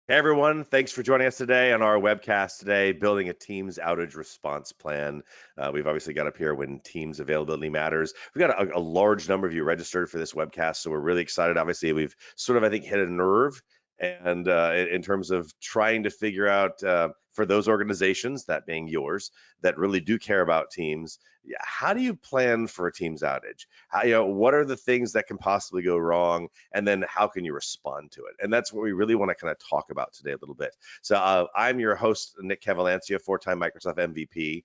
Hey everyone, thanks for joining us today on our webcast today, building a Teams outage response plan. We've obviously got up here when Teams availability matters. We've got a large number of you registered for this webcast, so we're really excited. Obviously, we've sort of, I think, hit a nerve and in terms of trying to figure out for those organizations, that being yours, that really do care about Teams, yeah, how do you plan for a Teams outage? What are the things that can possibly go wrong? And then how can you respond to it? And that's what we really want to kind of talk about today a little bit. So I'm your host, Nick Cavalancia, four-time Microsoft MVP.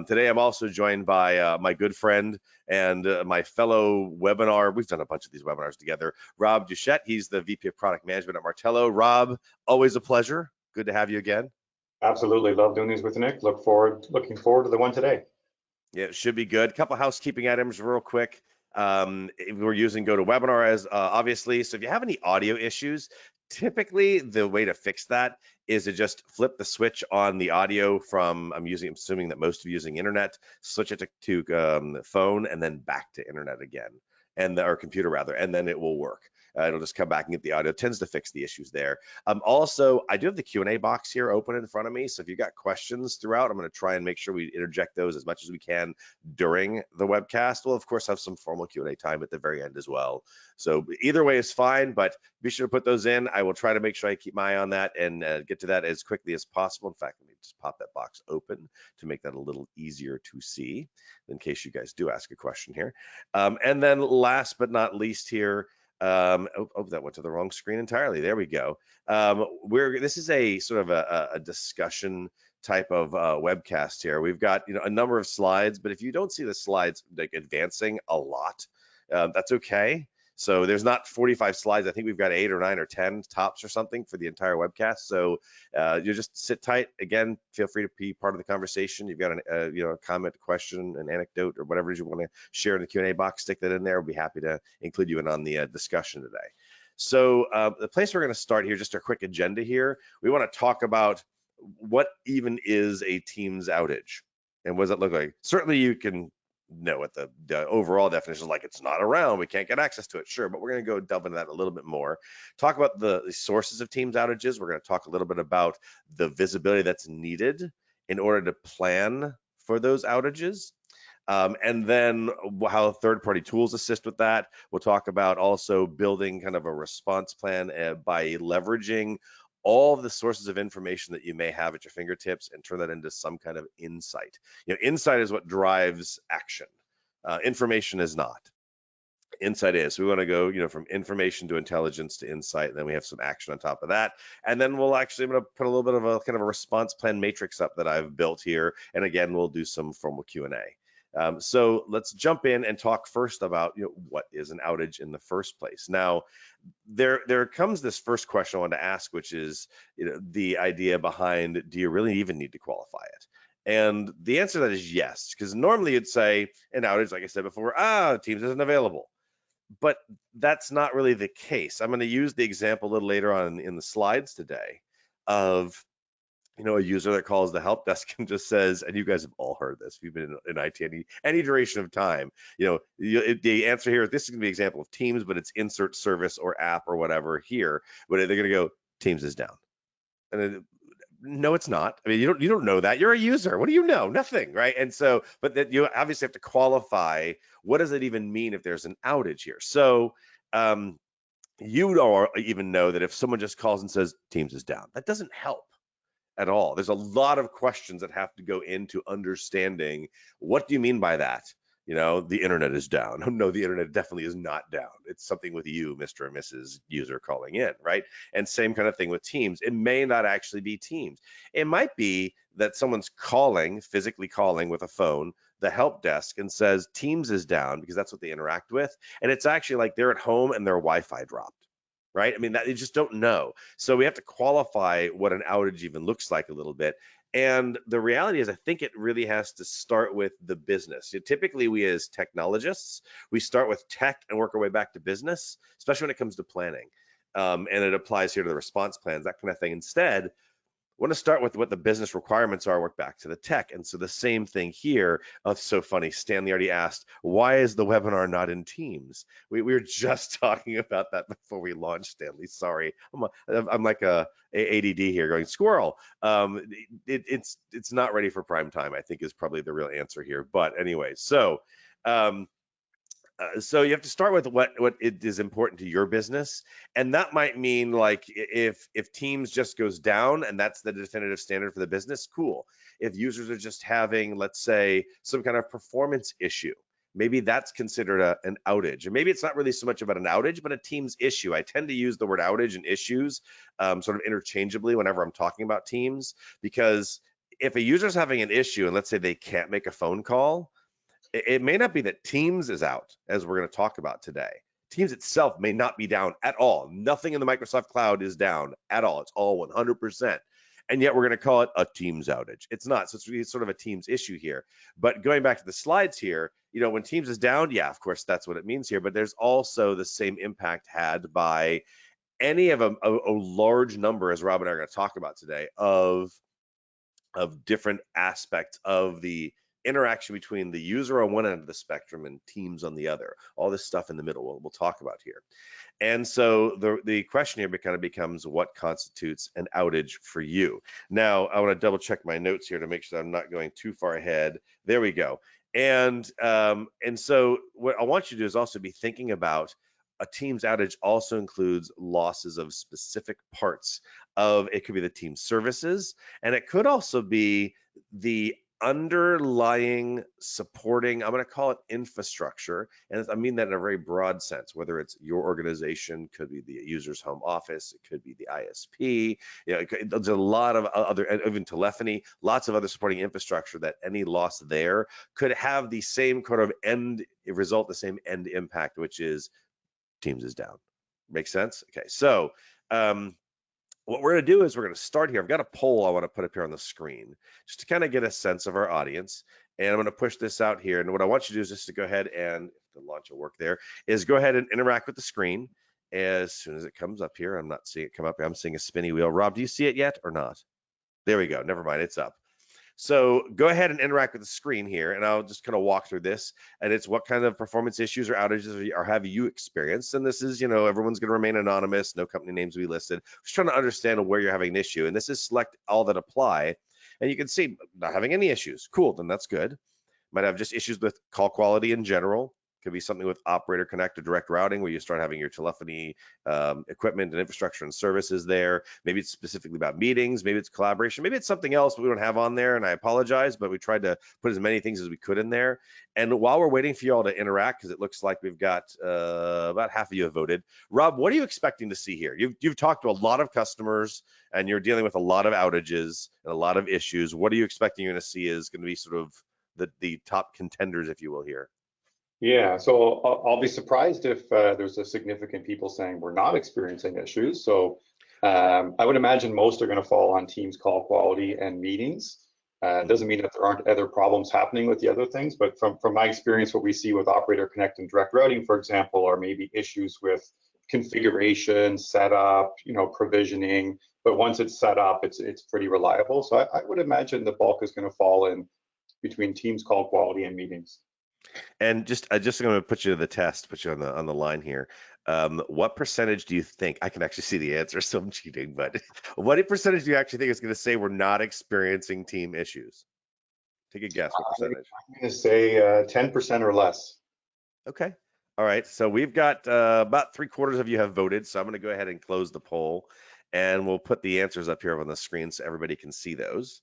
Today I'm also joined by my good friend and my fellow webinar. We've done a bunch of these webinars together. Rob Doucette, he's the VP of Product Management at Martello. Rob, always a pleasure. Good to have you again. Absolutely love doing these with Nick. Looking forward to the one today. Yeah, it should be good. A couple housekeeping items real quick. We're using GoToWebinar as obviously, so if you have any audio issues, typically the way to fix that is to just flip the switch on the audio from, I'm assuming that most of you using internet, switch it to the phone and then back to internet again, or computer rather, and then it will work. It'll just come back and get the audio. It tends to fix the issues there. Also, I do have the Q&A box here open in front of me. So if you've got questions throughout, I'm going to try and make sure we interject those as much as we can during the webcast. We'll, of course, have some formal Q&A time at the very end as well. So either way is fine, but be sure to put those in. I will try to make sure I keep my eye on that and get to that as quickly as possible. In fact, let me just pop that box open to make that a little easier to see in case you guys do ask a question here. And then last but not least here, that went to the wrong screen entirely. There we go. This is a sort of a discussion type of webcast here. We've got a number of slides, but if you don't see the slides like advancing a lot, that's okay. So there's not 45 slides. I think we've got 8 or 9 or 10 tops or something for the entire webcast. So you just sit tight. Again, feel free to be part of the conversation. You've got a comment, a question, an anecdote, or whatever it is you want to share in the Q&A box. Stick that in there. We'll be happy to include you in on the discussion today. So the place we're going to start here, just a quick agenda here. We want to talk about what even is a Teams outage and what does it look like. Certainly you can know what the overall definition is, like it's not around, we can't get access to it, sure, but we're going to go delve into that a little bit more. Talk about the sources of Teams outages. We're going to talk a little bit about the visibility that's needed in order to plan for those outages. And then how third-party tools assist with that. We'll talk about also building kind of a response plan by leveraging all of the sources of information that you may have at your fingertips and turn that into some kind of insight. Insight is what drives action. Information is not. Insight is. So we want to go, from information to intelligence to insight, and then we have some action on top of that. And then I'm going to put a little bit of a kind of a response plan matrix up that I've built here. And again, we'll do some formal Q&A. So let's jump in and talk first about what is an outage in the first place. Now, there comes this first question I want to ask, which is the idea behind, do you really even need to qualify it? And the answer to that is yes, because normally you'd say an outage, like I said before, Teams isn't available. But that's not really the case. I'm going to use the example a little later on in the slides today of a user that calls the help desk and just says, and you guys have all heard this, if you've been in IT any duration of time, the answer here, this is going to be an example of Teams, but it's insert service or app or whatever here, but they're going to go, Teams is down. And no, it's not. I mean, you don't know that. You're a user. What do you know? Nothing, right? And so, but that you obviously have to qualify. What does it even mean if there's an outage here? So you don't even know that if someone just calls and says Teams is down, that doesn't help at all. There's a lot of questions that have to go into understanding what do you mean by that? The internet is down. No, the internet definitely is not down. It's something with you, Mr. and Mrs. User calling in, right? And same kind of thing with Teams. It may not actually be Teams. It might be that someone's physically calling with a phone, the help desk, and says Teams is down because that's what they interact with. And it's actually like they're at home and their Wi-Fi dropped. Right? I mean, that you just don't know. So we have to qualify what an outage even looks like a little bit. And the reality is, I think it really has to start with the business. Typically, we as technologists, we start with tech and work our way back to business, especially when it comes to planning. And it applies here to the response plans, that kind of thing. Instead, want to start with what the business requirements are, work back to the tech. And so the same thing here. Oh, it's so funny. Stanley already asked, why is the webinar not in Teams? We were just talking about that before we launched, Stanley. Sorry. I'm like a ADD here going squirrel. It's not ready for prime time, I think is probably the real answer here. But anyway, so you have to start with what it is important to your business, and that might mean like if Teams just goes down and that's the definitive standard for the business, cool. If users are just having, let's say, some kind of performance issue, maybe that's considered an outage, and maybe it's not really so much about an outage, but a Teams issue. I tend to use the word outage and issues sort of interchangeably whenever I'm talking about Teams, because if a user's having an issue and let's say they can't make a phone call, it may not be that Teams is out, as we're going to talk about today. Teams itself may not be down at all. Nothing in the Microsoft cloud is down at all. It's all 100%. And yet we're going to call it a Teams outage. It's not. So it's really sort of a Teams issue here. But going back to the slides here, when Teams is down, yeah, of course, that's what it means here. But there's also the same impact had by any of a large number, as Rob and I are going to talk about today, of different aspects of the interaction between the user on one end of the spectrum and Teams on the other. All this stuff in the middle we'll talk about here. And so the question here kind of becomes, what constitutes an outage for you? Now, I want to double check my notes here to make sure I'm not going too far ahead. There we go. And so what I want you to do is also be thinking about a Teams outage also includes losses of specific parts of, it could be the team services, and it could also be the underlying supporting, I'm going to call it infrastructure, and I mean that in a very broad sense, whether it's your organization, could be the user's home office, it could be the ISP, there's a lot of other, even telephony, lots of other supporting infrastructure that any loss there could have the same kind of end result, the same end impact, which is Teams is down. Make sense? Okay, so what we're going to do is we're going to start here. I've got a poll I want to put up here on the screen just to kind of get a sense of our audience. And I'm going to push this out here. And what I want you to do is just to go ahead and, if the launch will work there, is go ahead and interact with the screen as soon as it comes up here. I'm not seeing it come up. I'm seeing a spinny wheel. Rob, do you see it yet or not? There we go. Never mind. It's up. So go ahead and interact with the screen here, and I'll just kind of walk through this. And it's what kind of performance issues or outages or have you experienced? And this is, everyone's going to remain anonymous, no company names will be listed. Just trying to understand where you're having an issue. And this is select all that apply. And you can see not having any issues. Cool, then that's good. Might have just issues with call quality in general. Could be something with operator connect or direct routing where you start having your telephony equipment and infrastructure and services there. Maybe it's specifically about meetings, maybe it's collaboration, maybe it's something else we don't have on there, and I apologize, but we tried to put as many things as we could in there. And while we're waiting for you all to interact, because it looks like we've got about half of you have voted. Rob, what are you expecting to see here? You've talked to a lot of customers and you're dealing with a lot of outages and a lot of issues. What are you expecting you're going to see is going to be sort of the top contenders, if you will, here? Yeah, so I'll be surprised if there's a significant people saying we're not experiencing issues. So I would imagine most are going to fall on Teams call quality and meetings. It doesn't mean that there aren't other problems happening with the other things, but from my experience, what we see with Operator Connect and direct routing, for example, are maybe issues with configuration, setup, provisioning. But once it's set up, it's pretty reliable. So I would imagine the bulk is going to fall in between Teams call quality and meetings. And just going to put you to the test, put you on the line here. What percentage do you think? I can actually see the answer, so I'm cheating. But what percentage do you actually think is going to say we're not experiencing team issues? Take a guess. What percentage? I'm going to say 10% or less. Okay. All right. So we've got about 3/4 of you have voted. So I'm going to go ahead and close the poll, and we'll put the answers up here on the screen so everybody can see those.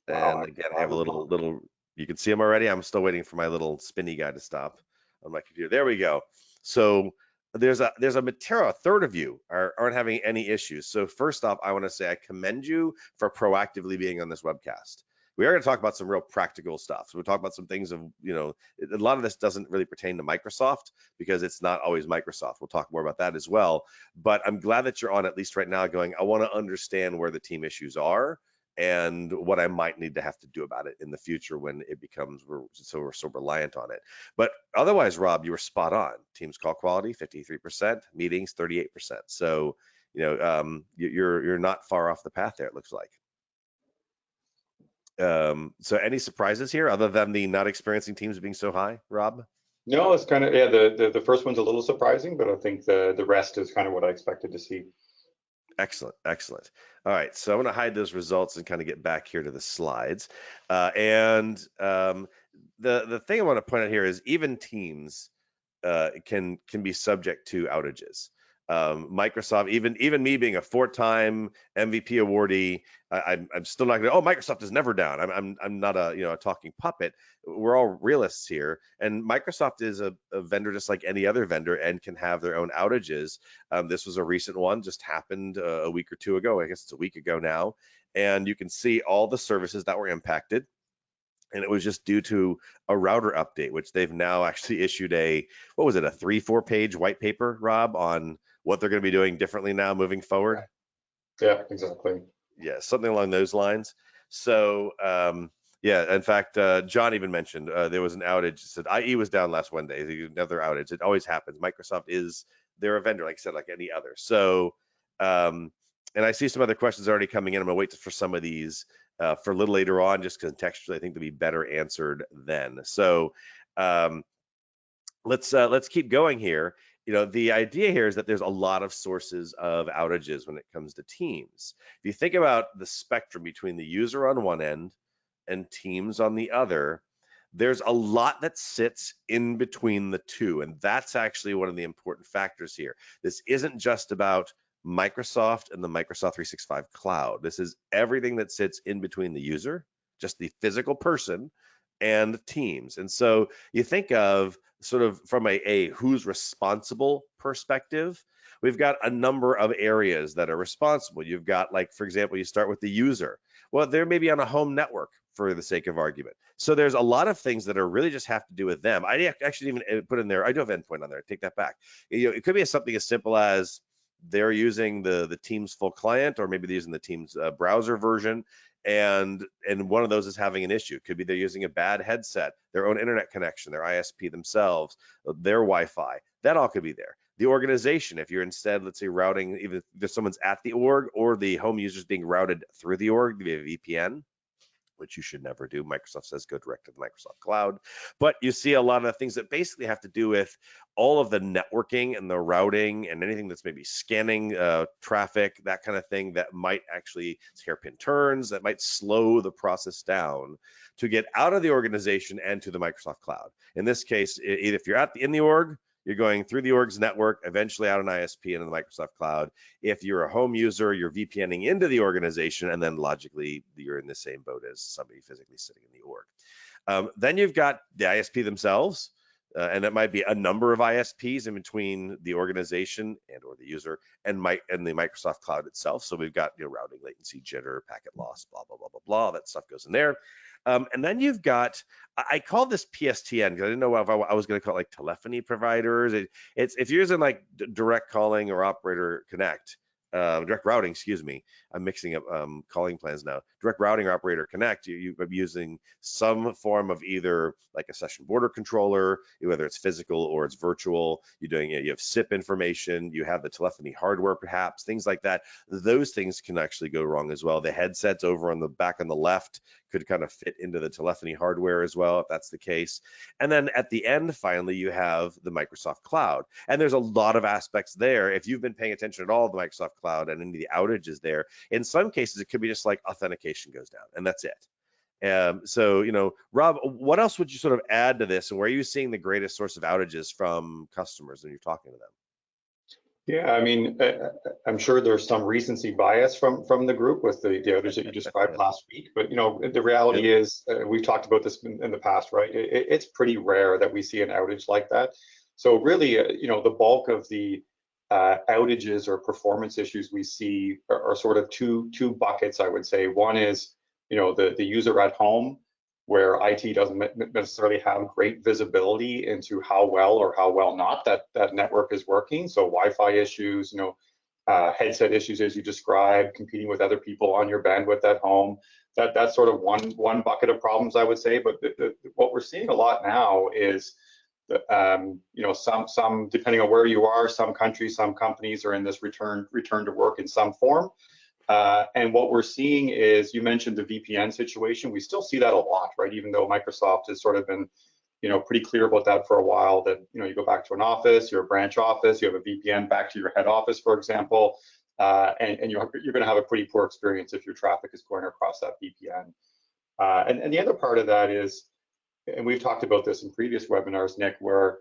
Wow, And again, I have a little, you can see them already. I'm still waiting for my little spinny guy to stop on my computer. There we go. So there's a Martello, a third of you aren't having any issues. So first off, I want to say I commend you for proactively being on this webcast. We are going to talk about some real practical stuff. So we'll talk about some things of, a lot of this doesn't really pertain to Microsoft because it's not always Microsoft. We'll talk more about that as well. But I'm glad that you're on at least right now going, I want to understand where the team issues are and what I might need to have to do about it in the future when it becomes we're so reliant on it. But otherwise, Rob, you were spot on. Teams call quality 53%, meetings 38%. So you're not far off the path there. It looks like. So any surprises here other than the not experiencing teams being so high, Rob? No, it's kind of, yeah, the first one's a little surprising, but I think the rest is kind of what I expected to see. Excellent, excellent. All right, so I'm going to hide those results and kind of get back here to the slides. And the thing I want to point out here is even teams can be subject to outages. Microsoft, even me being a 4-time MVP awardee, I'm still not going to. Oh, Microsoft is never down. I'm not a talking puppet. We're all realists here, and Microsoft is a vendor just like any other vendor and can have their own outages. This was a recent one, just happened a week or two ago. I guess it's a week ago now, and you can see all the services that were impacted. And it was just due to a router update, which they've now actually issued what was it, a 3-4 page white paper, Rob, on what they're going to be doing differently now moving forward. Yeah, exactly. Yeah, something along those lines. So yeah, in fact, John even mentioned there was an outage. Said IE was down last Wednesday. Another outage. It always happens. Microsoft they're a vendor, like I said, like any other. So and I see some other questions already coming in. I'm gonna wait for some of these for a little later on, just contextually, I think they'll be better answered then. So let's keep going here. The idea here is that there's a lot of sources of outages when it comes to teams. If you think about the spectrum between the user on one end and teams on the other, there's a lot that sits in between the two, and that's actually one of the important factors here. This isn't just about Microsoft and the Microsoft 365 cloud. This is everything that sits in between the user, just the physical person, and teams. And so you think of sort of from a who's responsible perspective, we've got a number of areas that are responsible. You've got, like, for example, you start with the user. Well, they're maybe on a home network for the sake of argument. So there's a lot of things that are really just have to do with them. I actually even put in there, I do have endpoint on there, take that back. It could be something as simple as they're using the Teams full client, or maybe they're using the Teams browser version, and one of those is having an issue. It could be they're using a bad headset, their own internet connection, their ISP themselves, their Wi-Fi. That all could be there. The organization, if you're instead, let's say, routing, even if someone's at the org or the home users being routed through the org via VPN, which you should never do. Microsoft says go direct to the Microsoft cloud. But you see a lot of things that basically have to do with all of the networking and the routing and anything that's maybe scanning traffic, that kind of thing that might actually hairpin turns, that might slow the process down to get out of the organization and to the Microsoft cloud. In this case, if you're in the org, you're going through the org's network, eventually out an ISP into the Microsoft cloud. If you're a home user, you're VPNing into the organization, and then logically, you're in the same boat as somebody physically sitting in the org. Then you've got the ISP themselves, and it might be a number of ISPs in between the organization and or the user and the Microsoft cloud itself. So we've got routing, latency, jitter, packet loss, blah, blah, blah, blah, blah. That stuff goes in there. And then you've got, I call this PSTN because I didn't know if I was going to call it like telephony providers. It's if you're using like direct calling or operator connect, direct routing, excuse me. I'm mixing up calling plans now. Direct routing or operator connect, you're using some form of either like a session border controller, whether it's physical or it's virtual. You have SIP information, you have the telephony hardware, perhaps, things like that. Those things can actually go wrong as well. The headsets over on the back on the left could kind of fit into the telephony hardware as well, if that's the case. And then at the end, finally, you have the Microsoft cloud. And there's a lot of aspects there. If you've been paying attention at all to the Microsoft cloud and any of the outages there, in some cases, it could be just like authentication goes down and that's it. So, Rob, what else would you sort of add to this, and where are you seeing the greatest source of outages from customers when you're talking to them? Yeah, I mean, I'm sure there's some recency bias from the group with the outage that you described last week. But the reality is, we've talked about this in the past, right? It's pretty rare that we see an outage like that. So really, the bulk of the outages or performance issues we see are sort of two buckets, I would say. One is, the user at home, where IT doesn't necessarily have great visibility into how well or how well not that network is working. So Wi-Fi issues, headset issues, as you described, competing with other people on your bandwidth at home. That's sort of one bucket of problems, I would say. But what we're seeing a lot now is, some depending on where you are, some countries, some companies are in this return to work in some form. And what we're seeing is, you mentioned the VPN situation. We still see that a lot, right? Even though Microsoft has sort of been, pretty clear about that for a while, that, you go back to an office, you're a branch office, you have a VPN back to your head office, for example, and you're going to have a pretty poor experience if your traffic is going across that VPN. And the other part of that is, and we've talked about this in previous webinars, Nick, where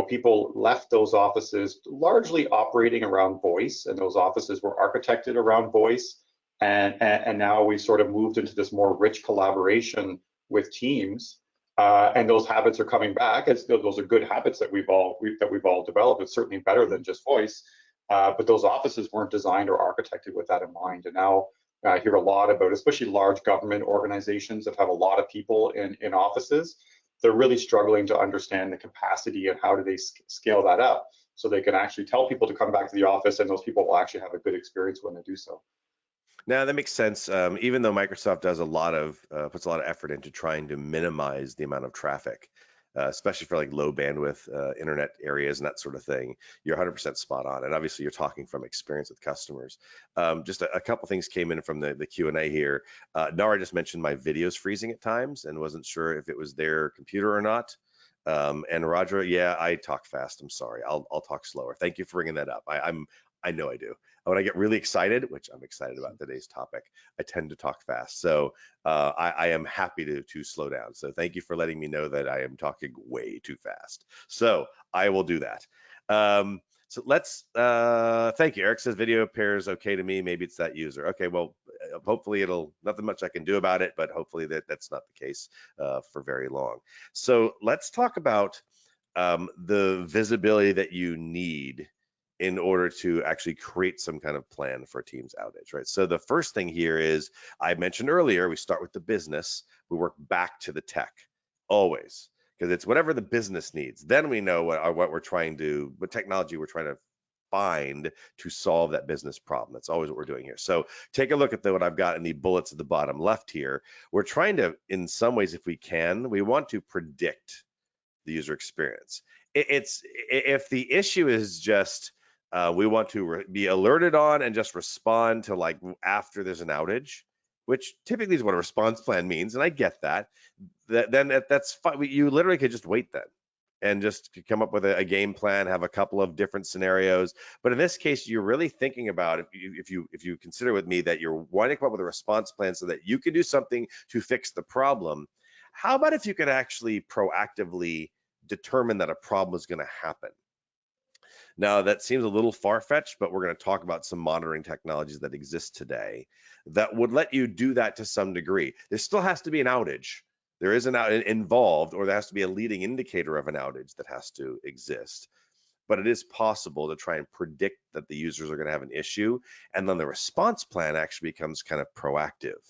people left those offices largely operating around voice, and those offices were architected around voice. And now we've sort of moved into this more rich collaboration with Teams, and those habits are coming back. Those are good habits that we've all developed. It's certainly better than just voice, but those offices weren't designed or architected with that in mind. And now I hear a lot about, especially large government organizations that have a lot of people in offices. They're really struggling to understand the capacity and how do they scale that up so they can actually tell people to come back to the office, and those people will actually have a good experience when they do so. Now that makes sense. Even though Microsoft does puts a lot of effort into trying to minimize the amount of traffic, especially for like low bandwidth internet areas and that sort of thing, you're 100% spot on. And obviously, you're talking from experience with customers. Just a couple things came in from the Q&A here. Nara just mentioned my videos freezing at times and wasn't sure if it was their computer or not. And Roger, yeah, I talk fast. I'm sorry. I'll talk slower. Thank you for bringing that up. I know I do. When I get really excited, which I'm excited about today's topic, I tend to talk fast. So I am happy to slow down. So thank you for letting me know that I am talking way too fast. So I will do that. So let's, thank you. Eric says video appears okay to me. Maybe it's that user. Okay, well, hopefully nothing much I can do about it, but hopefully that's not the case for very long. So let's talk about the visibility that you need in order to actually create some kind of plan for a Teams outage, right? So the first thing here is, I mentioned earlier, we start with the business, we work back to the tech, always, because it's whatever the business needs. Then we know what technology we're trying to find to solve that business problem. That's always what we're doing here. So take a look at what I've got in the bullets at the bottom left here. We're trying to, in some ways, if we can, we want to predict the user experience. If the issue is just we want to be alerted on and just respond to like after there's an outage, which typically is what a response plan means, and I get that. Then that's fine. You literally could just wait then and just come up with a game plan, have a couple of different scenarios. But in this case, you're really thinking about, if you consider with me that you're wanting to come up with a response plan so that you can do something to fix the problem. How about if you could actually proactively determine that a problem is going to happen? Now, that seems a little far-fetched, but we're going to talk about some monitoring technologies that exist today that would let you do that to some degree. There still has to be an outage. There is an outage involved, or there has to be a leading indicator of an outage that has to exist. But it is possible to try and predict that the users are going to have an issue, and then the response plan actually becomes kind of proactive,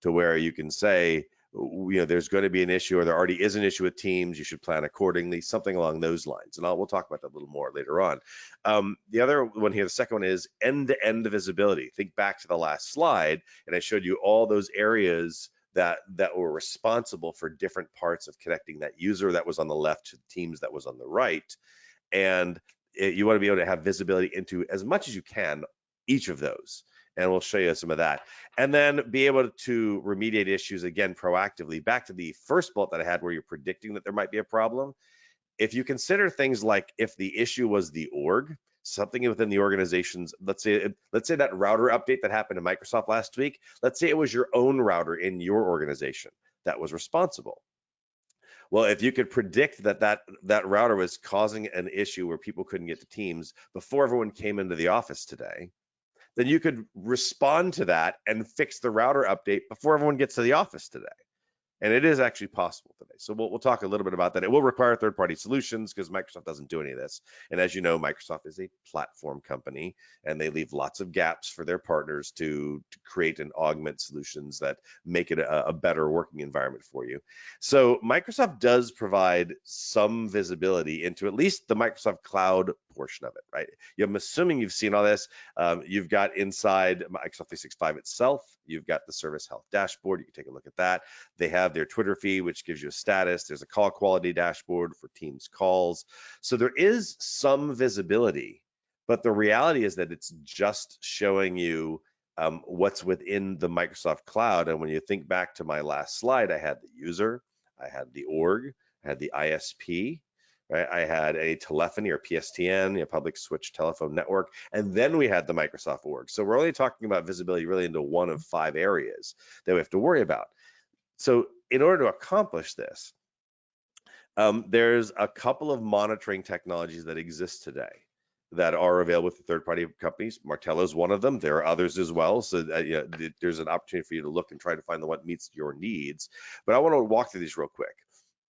to where you can say, there's going to be an issue, or there already is an issue with Teams, you should plan accordingly, something along those lines. And we'll talk about that a little more later on. The other one here, the second one, is end-to-end visibility. Think back to the last slide, and I showed you all those areas that were responsible for different parts of connecting that user that was on the left to Teams that was on the right. And you want to be able to have visibility into, as much as you can, each of those. And we'll show you some of that. And then be able to remediate issues, again, proactively. Back to the first bullet that I had, where you're predicting that there might be a problem. If you consider things like, if the issue was the org, something within the organization's, let's say that router update that happened in Microsoft last week, let's say it was your own router in your organization that was responsible. Well, if you could predict that router was causing an issue where people couldn't get to Teams before everyone came into the office today, then you could respond to that and fix the router update before everyone gets to the office today. And it is actually possible today. So we'll talk a little bit about that. It will require third-party solutions because Microsoft doesn't do any of this. And as you know, Microsoft is a platform company, and they leave lots of gaps for their partners to create and augment solutions that make it a better working environment for you. So Microsoft does provide some visibility into at least the Microsoft Cloud portion of it, right? I'm assuming you've seen all this. You've got inside Microsoft 365 itself, you've got the Service Health dashboard. You can take a look at that. They have their Twitter feed, which gives you a status. There's a call quality dashboard for Teams calls. So there is some visibility, but the reality is that it's just showing you what's within the Microsoft Cloud. And when you think back to my last slide, I had the user, I had the org, I had the ISP, right? I had a telephony or PSTN, public switch telephone network, and then we had the Microsoft org. So we're only talking about visibility really into one of 5 areas that we have to worry about. So in order to accomplish this, there's a couple of monitoring technologies that exist today that are available to third-party companies. Martello is one of them. There are others as well. So there's an opportunity for you to look and try to find the one that meets your needs. But I want to walk through these real quick.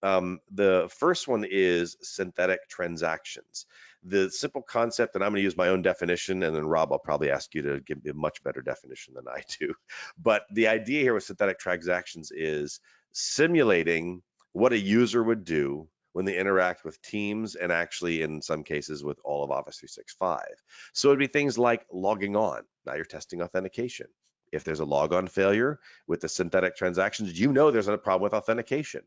The first one is synthetic transactions. The simple concept, and I'm going to use my own definition, and then Rob, I'll probably ask you to give me a much better definition than I do. But the idea here with synthetic transactions is simulating what a user would do when they interact with Teams and actually in some cases with all of Office 365. So it'd be things like logging on. Now you're testing authentication. If there's a logon failure with the synthetic transactions, you know there's a problem with authentication.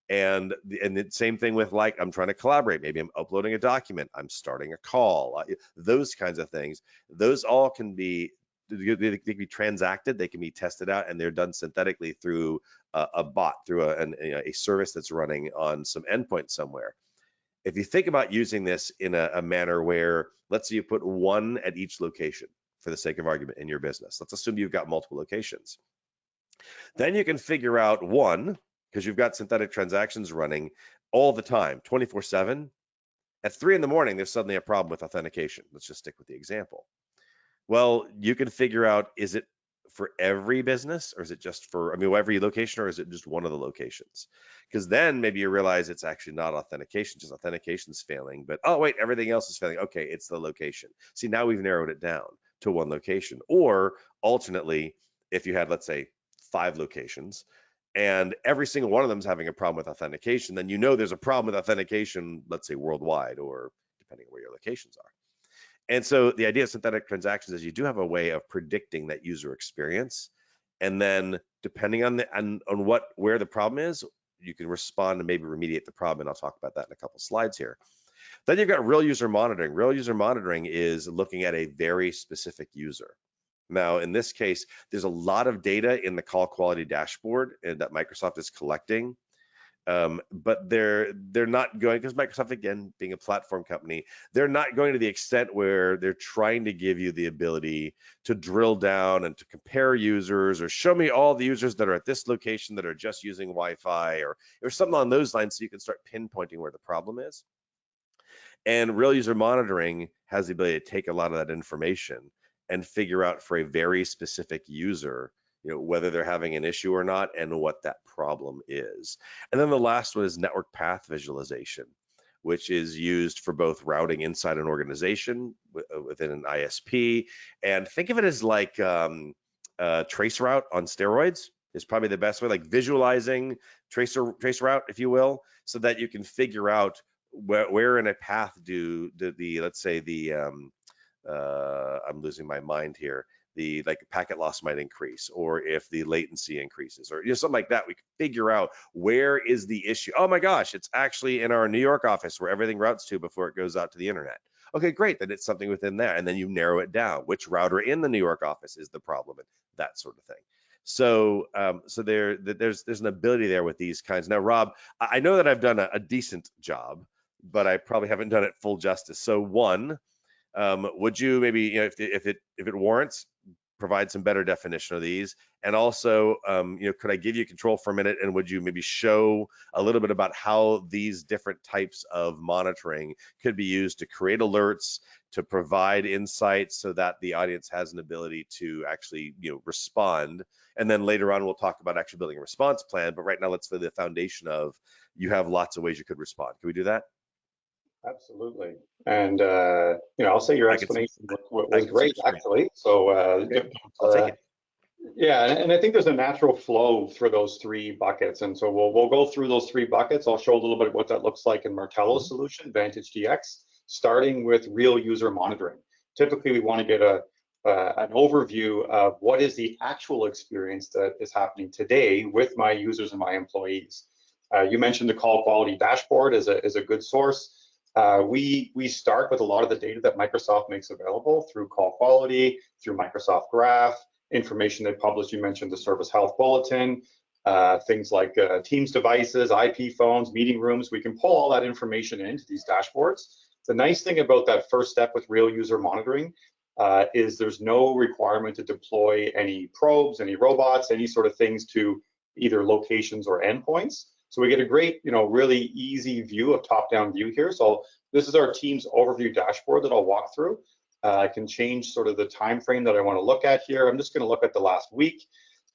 And the same thing with, like, I'm trying to collaborate. Maybe I'm uploading a document. I'm starting a call. Those kinds of things. Those all can be, they can be transacted. They can be tested out, and they're done synthetically through a bot, through a service that's running on some endpoint somewhere. If you think about using this in a manner where, let's say you put one at each location for the sake of argument in your business. Let's assume you've got multiple locations. Then you can figure out one, because you've got synthetic transactions running all the time, 24/7. At 3 in the morning, there's suddenly a problem with authentication. Let's just stick with the example. Well, you can figure out, is it for every business, or is it just for, every location, or is it just one of the locations? Because then maybe you realize it's actually not authentication, just authentication's failing, but oh wait, everything else is failing. Okay, it's the location. See, now we've narrowed it down to one location. Or alternately, if you had, let's say, 5 locations, and every single one of them is having a problem with authentication, then you know there's a problem with authentication, let's say worldwide, or depending on where your locations are. And so the idea of synthetic transactions is you do have a way of predicting that user experience, and then depending on where the problem is, you can respond and maybe remediate the problem. And I'll talk about that in a couple slides here. Then you've got real user monitoring. Real user monitoring is looking at a very specific user. Now, in this case, there's a lot of data in the call quality dashboard that Microsoft is collecting. But they're not going, because Microsoft, again, being a platform company, they're not going to the extent where they're trying to give you the ability to drill down and to compare users, or show me all the users that are at this location that are just using Wi-Fi, or something along those lines, so you can start pinpointing where the problem is. And real user monitoring has the ability to take a lot of that information and figure out for a very specific user, whether they're having an issue or not, and what that problem is. And then the last one is network path visualization, which is used for both routing inside an organization within an ISP. And think of it as like traceroute on steroids is probably the best way, like visualizing traceroute, if you will, so that you can figure out where in a path do the let's say the I'm losing my mind here, the packet loss might increase, or if the latency increases, or something like that. We can figure out where is the issue. Oh my gosh, it's actually in our New York office where everything routes to before it goes out to the internet. Okay, great, then it's something within there, and then you narrow it down. Which router in the New York office is the problem, and that sort of thing. So there's an ability there with these kinds. Now, Rob, I know that I've done a decent job, but I probably haven't done it full justice. So one, would you maybe, if it warrants, provide some better definition of these? And also, could I give you control for a minute, and would you maybe show a little bit about how these different types of monitoring could be used to create alerts, to provide insights, so that the audience has an ability to actually, respond? And then later on, we'll talk about actually building a response plan. But right now, let's lay the foundation of, you have lots of ways you could respond. Can we do that? Absolutely. And, I'll say your explanation was great, actually. So I'll take it. Yeah, and I think there's a natural flow for those 3 buckets. And so we'll go through those 3 buckets. I'll show a little bit of what that looks like in Martello's solution, Vantage Dx, starting with real user monitoring. Typically, we want to get an overview of what is the actual experience that is happening today with my users and my employees. You mentioned the call quality dashboard is a good source. We start with a lot of the data that Microsoft makes available through call quality, through Microsoft Graph, information they publish. You mentioned the Service Health Bulletin, things like Teams devices, IP phones, meeting rooms. We can pull all that information into these dashboards. The nice thing about that first step with real user monitoring is there's no requirement to deploy any probes, any robots, any sort of things to either locations or endpoints. So we get a great, really easy view of top-down view here. So this is our Teams overview dashboard that I'll walk through. I can change sort of the time frame that I want to look at here. I'm just going to look at the last week,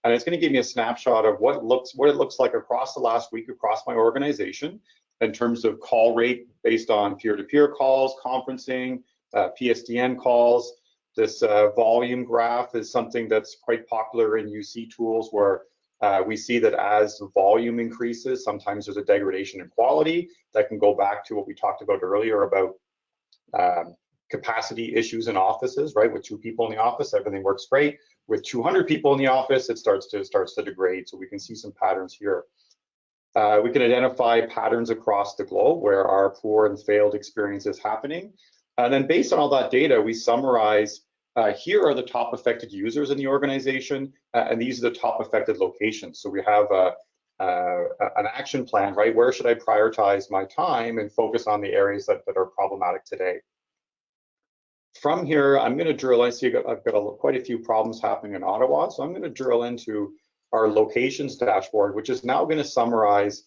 and it's going to give me a snapshot of what it looks like across the last week across my organization in terms of call rate based on peer-to-peer calls, conferencing, PSTN calls. This volume graph is something that's quite popular in UC tools where we see that as the volume increases, sometimes there's a degradation in quality that can go back to what we talked about earlier about capacity issues in offices, right? With 2 people in the office, everything works great. With 200 people in the office, it starts to degrade. So we can see some patterns here. We can identify patterns across the globe where our poor and failed experience is happening. And then based on all that data, we summarize, here are the top affected users in the organization, and these are the top affected locations. So we have an action plan, right? Where should I prioritize my time and focus on the areas that are problematic today? From here, I'm going to drill. I see I've got quite a few problems happening in Ottawa, so I'm going to drill into our locations dashboard, which is now going to summarize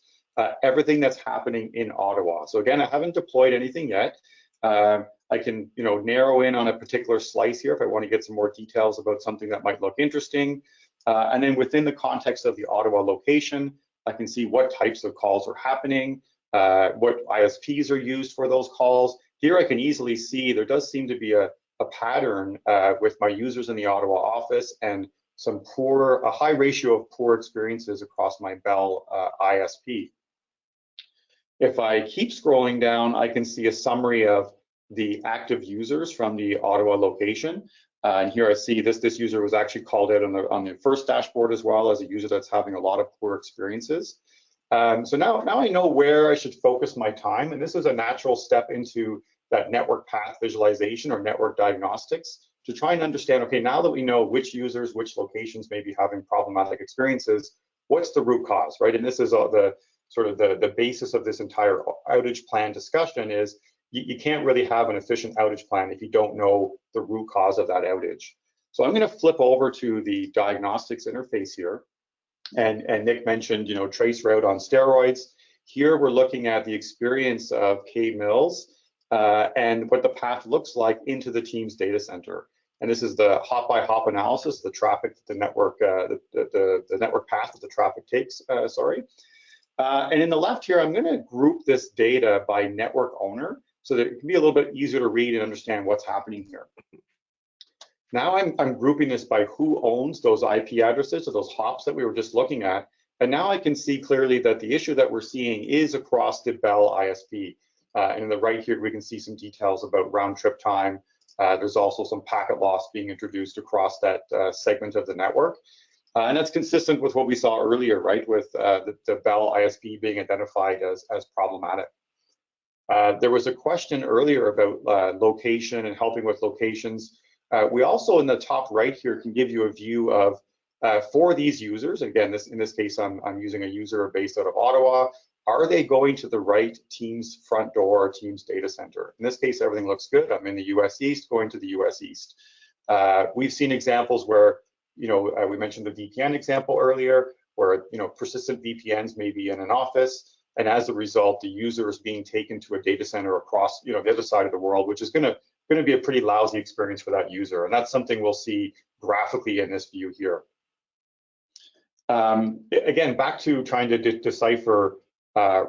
everything that's happening in Ottawa. So again, I haven't deployed anything yet. I can, narrow in on a particular slice here if I want to get some more details about something that might look interesting. And then within the context of the Ottawa location, I can see what types of calls are happening, what ISPs are used for those calls. Here I can easily see there does seem to be a pattern with my users in the Ottawa office and a high ratio of poor experiences across my Bell ISP. If I keep scrolling down, I can see a summary of the active users from the Ottawa location. And here I see this user was actually called out on the first dashboard as well as a user that's having a lot of poor experiences. So now I know where I should focus my time, and this is a natural step into that network path visualization or network diagnostics to try and understand, okay, now that we know which users, which locations may be having problematic experiences, what's the root cause, right? And this is the basis of this entire outage plan discussion is you can't really have an efficient outage plan if you don't know the root cause of that outage. So I'm going to flip over to the diagnostics interface here. And Nick mentioned, trace route on steroids. Here we're looking at the experience of K-Mills and what the path looks like into the Teams data center. And this is the hop-by-hop analysis, the traffic, the network, the network path that the traffic takes. And in the left here, I'm going to group this data by network owner so that it can be a little bit easier to read and understand what's happening here. Now I'm grouping this by who owns those IP addresses, or those hops that we were just looking at. And now I can see clearly that the issue that we're seeing is across the Bell ISP. And in the right here, we can see some details about round trip time. There's also some packet loss being introduced across that segment of the network. And that's consistent with what we saw earlier, right, with the Bell ISP being identified as problematic. There was a question earlier about location and helping with locations. We also, in the top right here, can give you a view of, for these users, again, in this case, I'm using a user based out of Ottawa, are they going to the right Teams front door or Teams data center? In this case, everything looks good. I'm in the US East, going to the US East. We've seen examples where, we mentioned the VPN example earlier, where, persistent VPNs may be in an office, and as a result, the user is being taken to a data center across, the other side of the world, which is going to be a pretty lousy experience for that user. And that's something we'll see graphically in this view here. Again, back to trying to decipher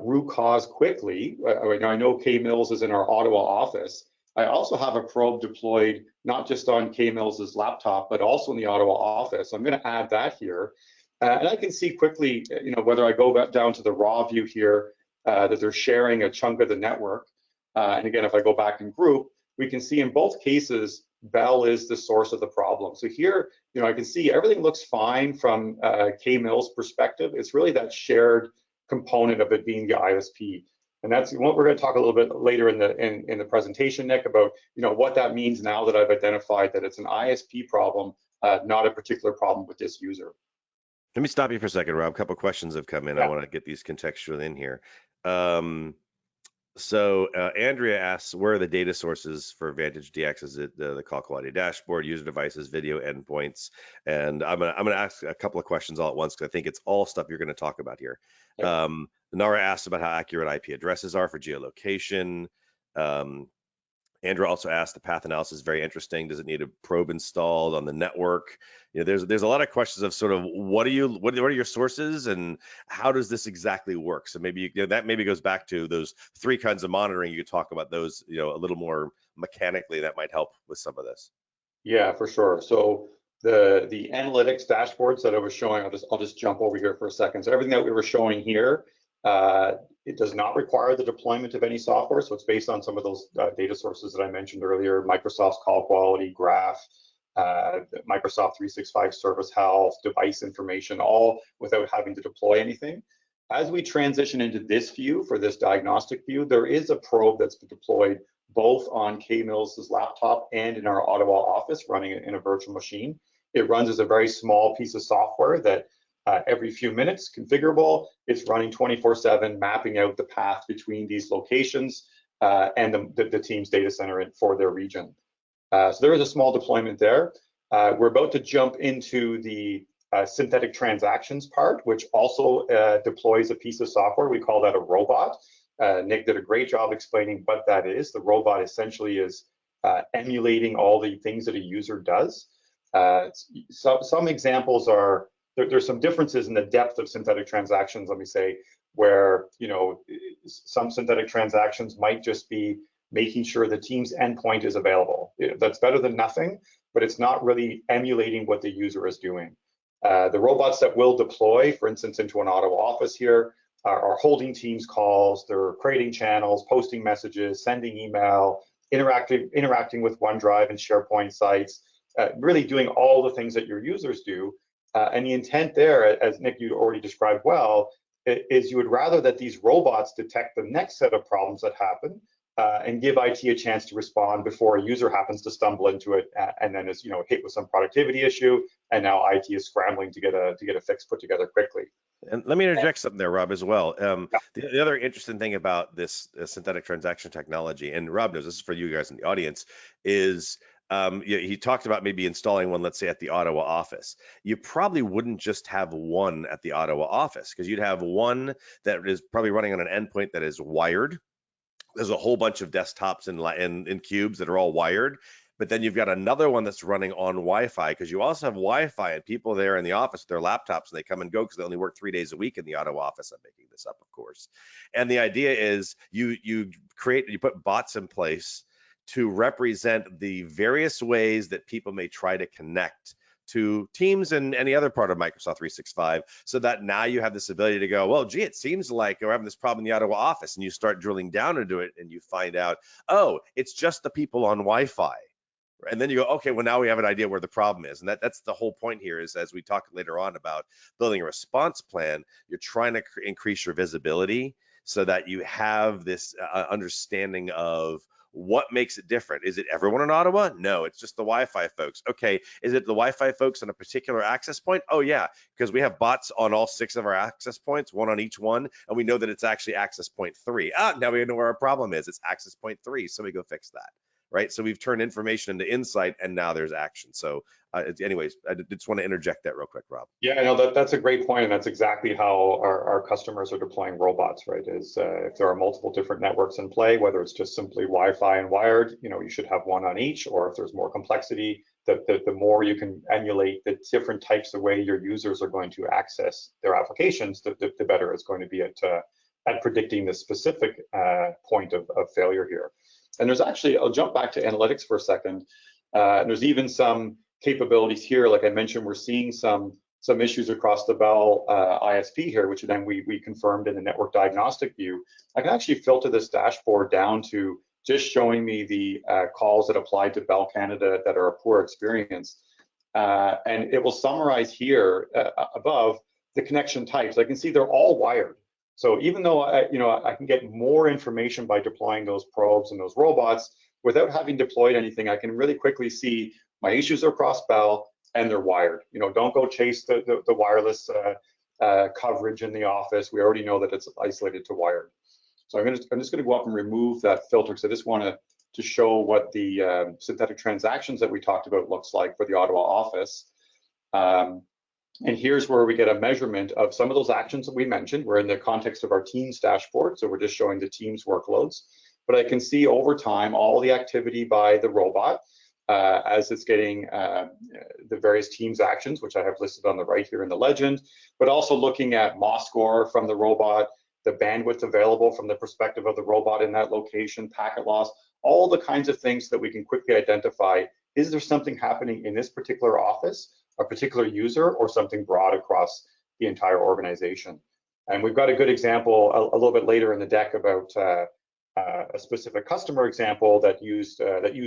root cause quickly. I know K-Mills is in our Ottawa office. I also have a probe deployed not just on K-Mills' laptop, but also in the Ottawa office. I'm going to add that here. And I can see quickly, whether I go back down to the raw view here, that they're sharing a chunk of the network. And again, if I go back and group, we can see in both cases, Bell is the source of the problem. So here, I can see everything looks fine from K-Mills' perspective. It's really that shared component of it being the ISP. And that's what we're going to talk a little bit later in the presentation, Nick, about what that means now that I've identified that it's an ISP problem not a particular problem with this user. Let me stop you for a second, Rob. A couple questions have come in. I Yeah. want to get these contextual in here. So Andrea asks, where are the data sources for Vantage DX? Is it the call quality dashboard, user devices, video endpoints? And I'm gonna ask a couple of questions all at once because I think it's all stuff you're going to talk about here. Yeah. Nara asked about how accurate IP addresses are for geolocation. Andrew also asked, the path analysis is very interesting. Does it need a probe installed on the network? You know, there's a lot of questions of sort of what are your sources and how does this exactly work? So maybe that maybe goes back to those 3 kinds of monitoring. You could talk about those, a little more mechanically. That might help with some of this. Yeah, for sure. So the analytics dashboards that I was showing, I'll just jump over here for a second. So everything that we were showing here, it does not require the deployment of any software. So it's based on some of those data sources that I mentioned earlier, Microsoft's call quality, graph, Microsoft 365 service health, device information, all without having to deploy anything. As we transition into this view, for this diagnostic view, there is a probe that's been deployed both on Kay Mills's laptop and in our Ottawa office, running it in a virtual machine. It runs as a very small piece of software that every few minutes, configurable. It's running 24/7, mapping out the path between these locations and the team's data center for their region. So there is a small deployment there. We're about to jump into the synthetic transactions part, which also deploys a piece of software. We call that a robot. Nick did a great job explaining what that is. The robot essentially is emulating all the things that a user does. Some examples are, there's some differences in the depth of synthetic transactions, let me say, where some synthetic transactions might just be making sure the team's endpoint is available. That's better than nothing, but it's not really emulating what the user is doing. The robots that will deploy, for instance, into an Ottawa office here, are holding Teams calls, they're creating channels, posting messages, sending email, interacting with OneDrive and SharePoint sites, really doing all the things that your users do. And the intent there, as Nick, you already described well, is you would rather that these robots detect the next set of problems that happen and give IT a chance to respond before a user happens to stumble into it and then is hit with some productivity issue, and now IT is scrambling to get a fix put together quickly. And let me interject something there, Rob, as well. The other interesting thing about this synthetic transaction technology, and Rob knows this is for you guys in the audience, is he talked about maybe installing one, let's say, at the Ottawa office. You probably wouldn't just have one at the Ottawa office, because you'd have one that is probably running on an endpoint that is wired. There's a whole bunch of desktops in cubes that are all wired. But then you've got another one that's running on Wi-Fi, because you also have Wi-Fi and people there in the office with their laptops, and they come and go because they only work 3 days a week in the Ottawa office. I'm making this up, of course. And the idea is you put bots in place to represent the various ways that people may try to connect to Teams and any other part of Microsoft 365, so that now you have this ability to go, well, gee, it seems like we're having this problem in the Ottawa office, and you start drilling down into it and you find out, oh, it's just the people on Wi-Fi. And then you go, okay, well, now we have an idea where the problem is. And that's the whole point here, is as we talk later on about building a response plan, you're trying to increase your visibility so that you have this understanding of what makes it different. Is it everyone in Ottawa? No, it's just the Wi-Fi folks. Okay, is it the Wi-Fi folks on a particular access point? Oh yeah, because we have bots on all 6 of our access points, one on each one, and we know that it's actually access point 3. Now we know where our problem is. It's access point 3, so we go fix that. Right, so we've turned information into insight, and now there's action. So anyways, I just want to interject that real quick, Rob. Yeah, I know that's a great point, and that's exactly how our customers are deploying robots, right? Is if there are multiple different networks in play, whether it's just simply Wi-Fi and wired, you should have one on each, or if there's more complexity, the more you can emulate the different types of way your users are going to access their applications, the better it's going to be at predicting the specific point of failure here. And there's actually, I'll jump back to analytics for a second. And there's even some capabilities here. Like I mentioned, we're seeing some issues across the Bell ISP here, which then we confirmed in the network diagnostic view. I can actually filter this dashboard down to just showing me the calls that apply to Bell Canada that are a poor experience. And it will summarize here above the connection types. I can see they're all wired. So even though I can get more information by deploying those probes and those robots, without having deployed anything, I can really quickly see my issues are across Bell. and they're wired. You know, don't go chase the wireless coverage in the office. We already know that it's isolated to wired. So I'm just going to go up and remove that filter because I just want to show what the synthetic transactions that we talked about looks like for the Ottawa office. And here's where we get a measurement of some of those actions that we mentioned. We're in the context of our Teams dashboard, so we're just showing the Teams workloads. But I can see over time all the activity by the robot as it's getting the various Teams actions, which I have listed on the right here in the legend, but also looking at MOS score from the robot, the bandwidth available from the perspective of the robot in that location, packet loss, all the kinds of things that we can quickly identify. Is there something happening in this particular office, a particular user, or something broad across the entire organization? And we've got a good example a little bit later in the deck about a specific customer example that use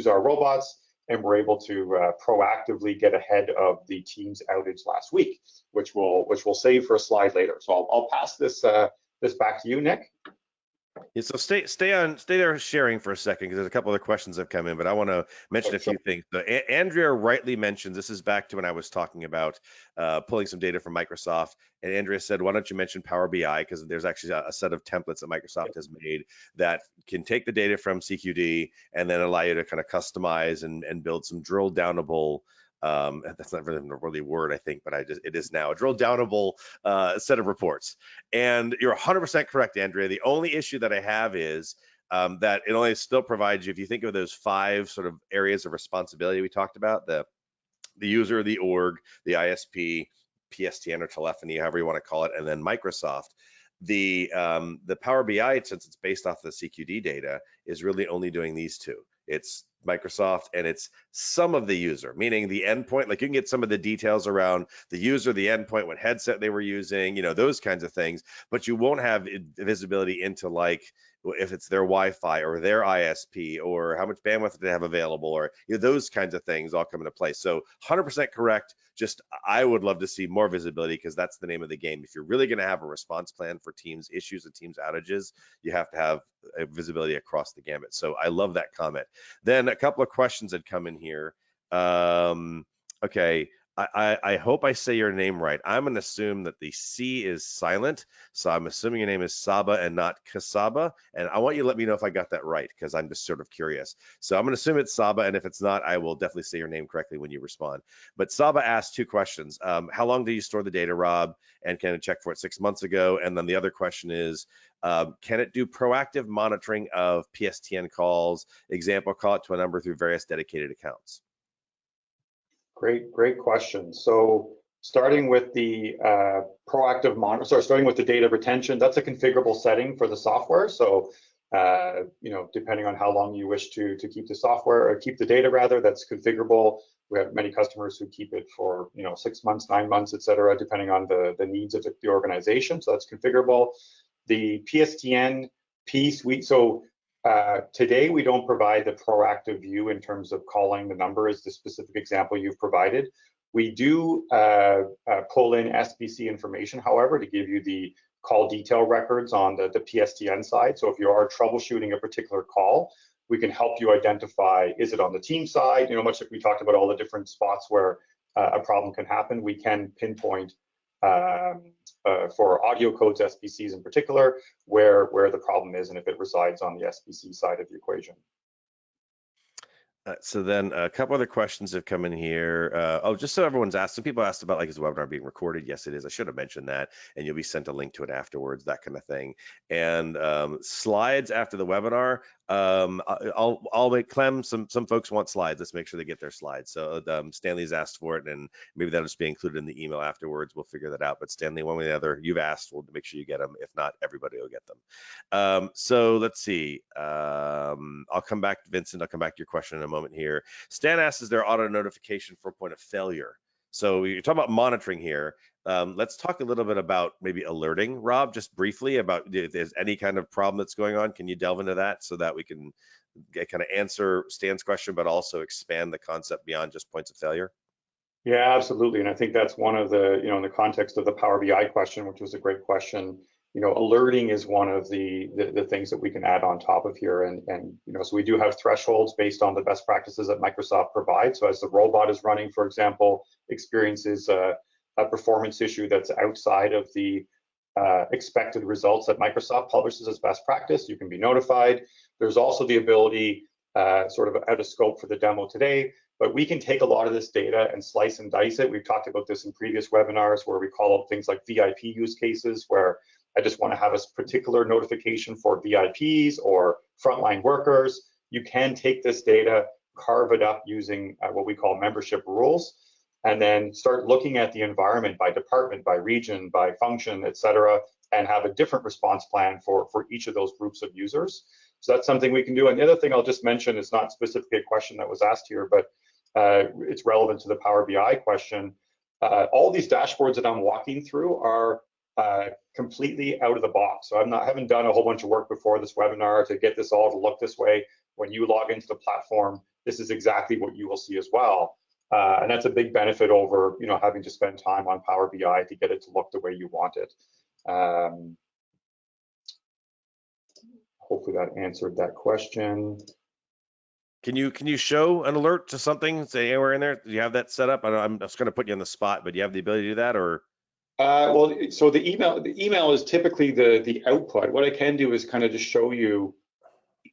our robots, and we're able to proactively get ahead of the Teams outage last week, which we'll save for a slide later. So I'll pass this back to you, Nick. Yeah, so stay there sharing for a second because there's a couple other questions that have come in, but I want to mention a few things. So Andrea rightly mentioned, this is back to when I was talking about pulling some data from Microsoft, and Andrea said, why don't you mention Power BI, because there's actually a set of templates that Microsoft has made that can take the data from CQD and then allow you to kind of customize and build some drill downable that's not really a word, I think, but it is now a drill downable set of reports. And you're 100% correct, Andrea. The only issue that I have is that it only still provides you, if you think of those 5 sort of areas of responsibility we talked about, the user, the org, the ISP, PSTN or telephony, however you want to call it, and then Microsoft. The Power BI, since it's based off the CQD data, is really only doing these 2. It's Microsoft and it's some of the user, meaning the endpoint. Like you can get some of the details around the user, the endpoint, what headset they were using, you know, those kinds of things, but you won't have visibility into like if it's their Wi-Fi or their ISP or how much bandwidth they have available, or those kinds of things all come into play. So 100% correct. Just I would love to see more visibility because that's the name of the game. If you're really going to have a response plan for Teams issues and Teams outages, you have to have visibility across the gamut. So I love that comment. Then a couple of questions had come in here. Okay. I hope I say your name right. I'm going to assume that the C is silent. So I'm assuming your name is Saba and not Kasaba. And I want you to let me know if I got that right because I'm just sort of curious. So I'm going to assume it's Saba. And if it's not, I will definitely say your name correctly when you respond. But Saba asked 2 questions. How long do you store the data, Rob? And can it check for it 6 months ago? And then the other question is, can it do proactive monitoring of PSTN calls? Example, call it to a number through various dedicated accounts. Great question. So starting with the starting with the data retention, that's a configurable setting for the software. So you know, depending on how long you wish to keep the software or keep the data rather, that's configurable. We have many customers who keep it for 6 months, 9 months, etc., depending on the needs of the organization. So that's configurable. The PSTN piece, today, we don't provide the proactive view in terms of calling the number as the specific example you've provided. We do pull in SBC information, however, to give you the call detail records on the PSTN side. So if you are troubleshooting a particular call, we can help you identify, is it on the team side? Much like we talked about all the different spots where a problem can happen, we can pinpoint for audio codes, SBCs in particular, where the problem is and if it resides on the SBC side of the equation. So then a couple other questions have come in here. Just so everyone's asked, some people asked about, like, is the webinar being recorded? Yes, it is. I should have mentioned that, and you'll be sent a link to it afterwards, that kind of thing. And slides after the webinar, I'll make Clem, some folks want slides. Let's make sure they get their slides. So Stanley's asked for it, and maybe that'll just be included in the email afterwards. We'll figure that out. But Stanley, one way or the other, you've asked, we'll make sure you get them. If not, everybody will get them. So let's see. I'll come back, Vincent. I'll come back to your question in a moment here. Stan asks, is there auto notification for point of failure? So you're talking about monitoring here. Let's talk a little bit about maybe alerting, Rob, just briefly about if there's any kind of problem that's going on. Can you delve into that so that we can kind of answer Stan's question, but also expand the concept beyond just points of failure? Yeah, absolutely. And I think that's one of the, in the context of the Power BI question, which was a great question, alerting is one of the things that we can add on top of here. And so we do have thresholds based on the best practices that Microsoft provides. So as the robot is running, for example, experiences a performance issue that's outside of the expected results that Microsoft publishes as best practice, you can be notified. There's also the ability, sort of out of scope for the demo today, but we can take a lot of this data and slice and dice it. We've talked about this in previous webinars where we call out things like VIP use cases, where I just want to have a particular notification for VIPs or frontline workers. You can take this data, carve it up using what we call membership rules, and then start looking at the environment by department, by region, by function, et cetera, and have a different response plan for each of those groups of users. So that's something we can do. And the other thing I'll just mention, is not specifically a question that was asked here, but it's relevant to the Power BI question. All these dashboards that I'm walking through are completely out of the box. So I haven't done a whole bunch of work before this webinar to get this all to look this way. When you log into the platform, this is exactly what you will see as well. And that's a big benefit over having to spend time on Power BI to get it to look the way you want it. Hopefully that answered that question. Can you show an alert to something, say anywhere in there? Do you have that set up? I'm just going to put you on the spot, but do you have the ability to do that, or? Well, so the email is typically the output. What I can do is kind of just show you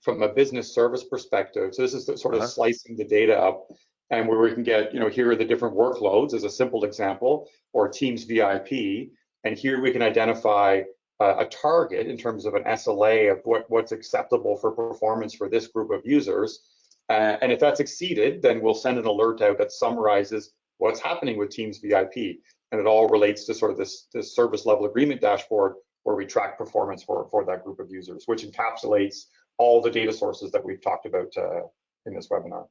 from a business service perspective. So this is the sort of slicing the data up, and where we can get, here are the different workloads as a simple example, or Teams VIP, and here we can identify a target in terms of an SLA of what's acceptable for performance for this group of users. And if that's exceeded, then we'll send an alert out that summarizes what's happening with Teams VIP. And it all relates to sort of this service level agreement dashboard where we track performance for that group of users, which encapsulates all the data sources that we've talked about in this webinar.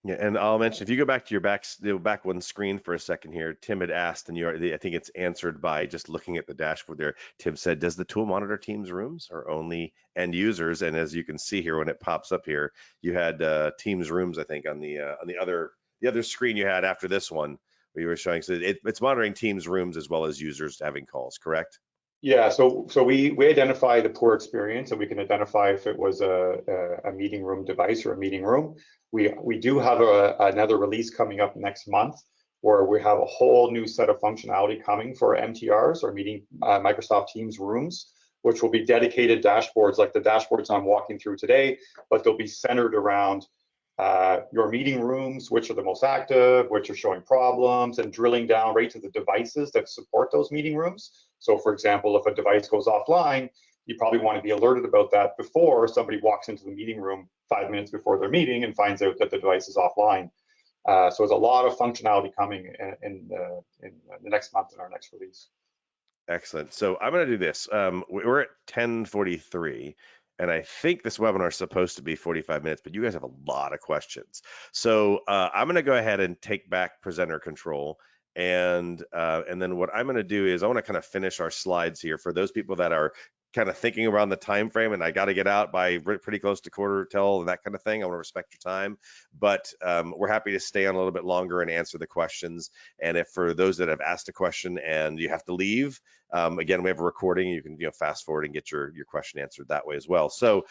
Yeah, and I'll mention, if you go back to your back one screen for a second here, Tim had asked, and I think it's answered by just looking at the dashboard there. Tim said, does the tool monitor Teams rooms or only end users? And as you can see here, when it pops up here, you had Teams rooms, I think, on the other screen you had after this one, where you were showing. So it's monitoring Teams rooms as well as users having calls, correct? Yeah, so we identify the poor experience, and we can identify if it was a meeting room device or a meeting room. We do have another release coming up next month where we have a whole new set of functionality coming for MTRs, or Microsoft Teams rooms, which will be dedicated dashboards like the dashboards I'm walking through today, but they'll be centered around your meeting rooms, which are the most active, which are showing problems, and drilling down right to the devices that support those meeting rooms. So for example, if a device goes offline, you probably want to be alerted about that before somebody walks into the meeting room 5 minutes before their meeting and finds out that the device is offline. So there's a lot of functionality coming in the next month in our next release. Excellent. So I'm going to do this. We're at 10:43. And I think this webinar is supposed to be 45 minutes, but you guys have a lot of questions. So I'm going to go ahead and take back presenter control. And then what I'm going to do is I want to kind of finish our slides here for those people that are kind of thinking around the time frame, and I got to get out by pretty close to quarter till and that kind of thing. I want to respect your time, but we're happy to stay on a little bit longer and answer the questions. And if for those that have asked a question and you have to leave, again, we have a recording. You can fast forward and get your question answered that way as well. So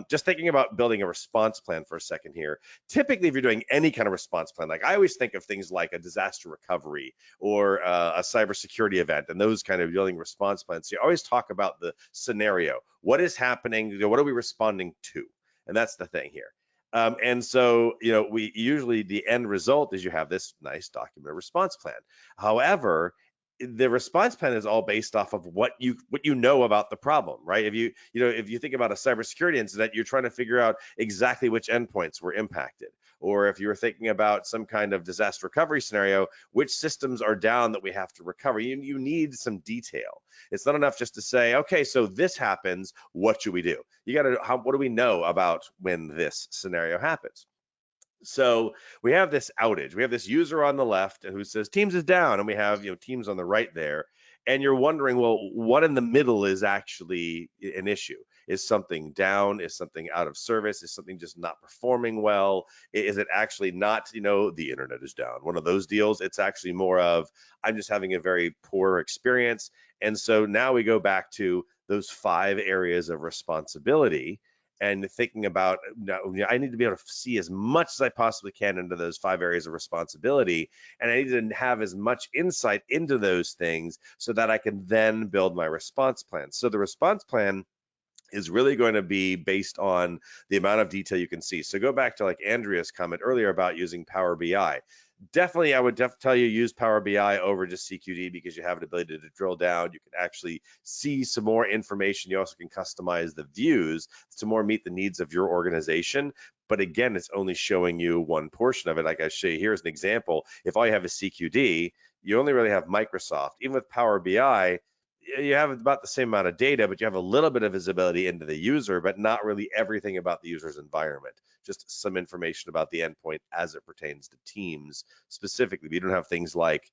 just thinking about building a response plan for a second here. Typically, if you're doing any kind of response plan, like I always think of things like a disaster recovery or a cybersecurity event and those kind of building response plans. So you always talk about the scenario. What is happening? What are we responding to? And that's the thing here. And so, we usually, the end result is you have this nice documented response plan. However, the response plan is all based off of what you know about the problem, right? If you think about a cybersecurity incident, you're trying to figure out exactly which endpoints were impacted. Or if you're thinking about some kind of disaster recovery scenario, which systems are down that we have to recover. You need some detail. It's not enough just to say, okay, so this happens, what should we do? You got to, what do we know about when this scenario happens? So we have this outage. We have this user on the left who says Teams is down, and we have Teams on the right there. And you're wondering, well, what in the middle is actually an issue? Is something down? Is something out of service? Is something just not performing well? Is it actually not, the internet is down, one of those deals? It's actually more of, I'm just having a very poor experience. And so now we go back to those 5 areas of responsibility and thinking about, I need to be able to see as much as I possibly can into those 5 areas of responsibility. And I need to have as much insight into those things so that I can then build my response plan. So the response plan is really going to be based on the amount of detail you can see. So go back to like Andrea's comment earlier about using Power BI. Definitely, I would tell you use Power BI over just CQD because you have an ability to drill down. You can actually see some more information. You also can customize the views to more meet the needs of your organization. But again, it's only showing you one portion of it. Like I show you here as an example, if all you have is CQD, you only really have Microsoft. Even with Power BI, you have about the same amount of data, but you have a little bit of visibility into the user, but not really everything about the user's environment. Just some information about the endpoint as it pertains to Teams specifically. You don't have things like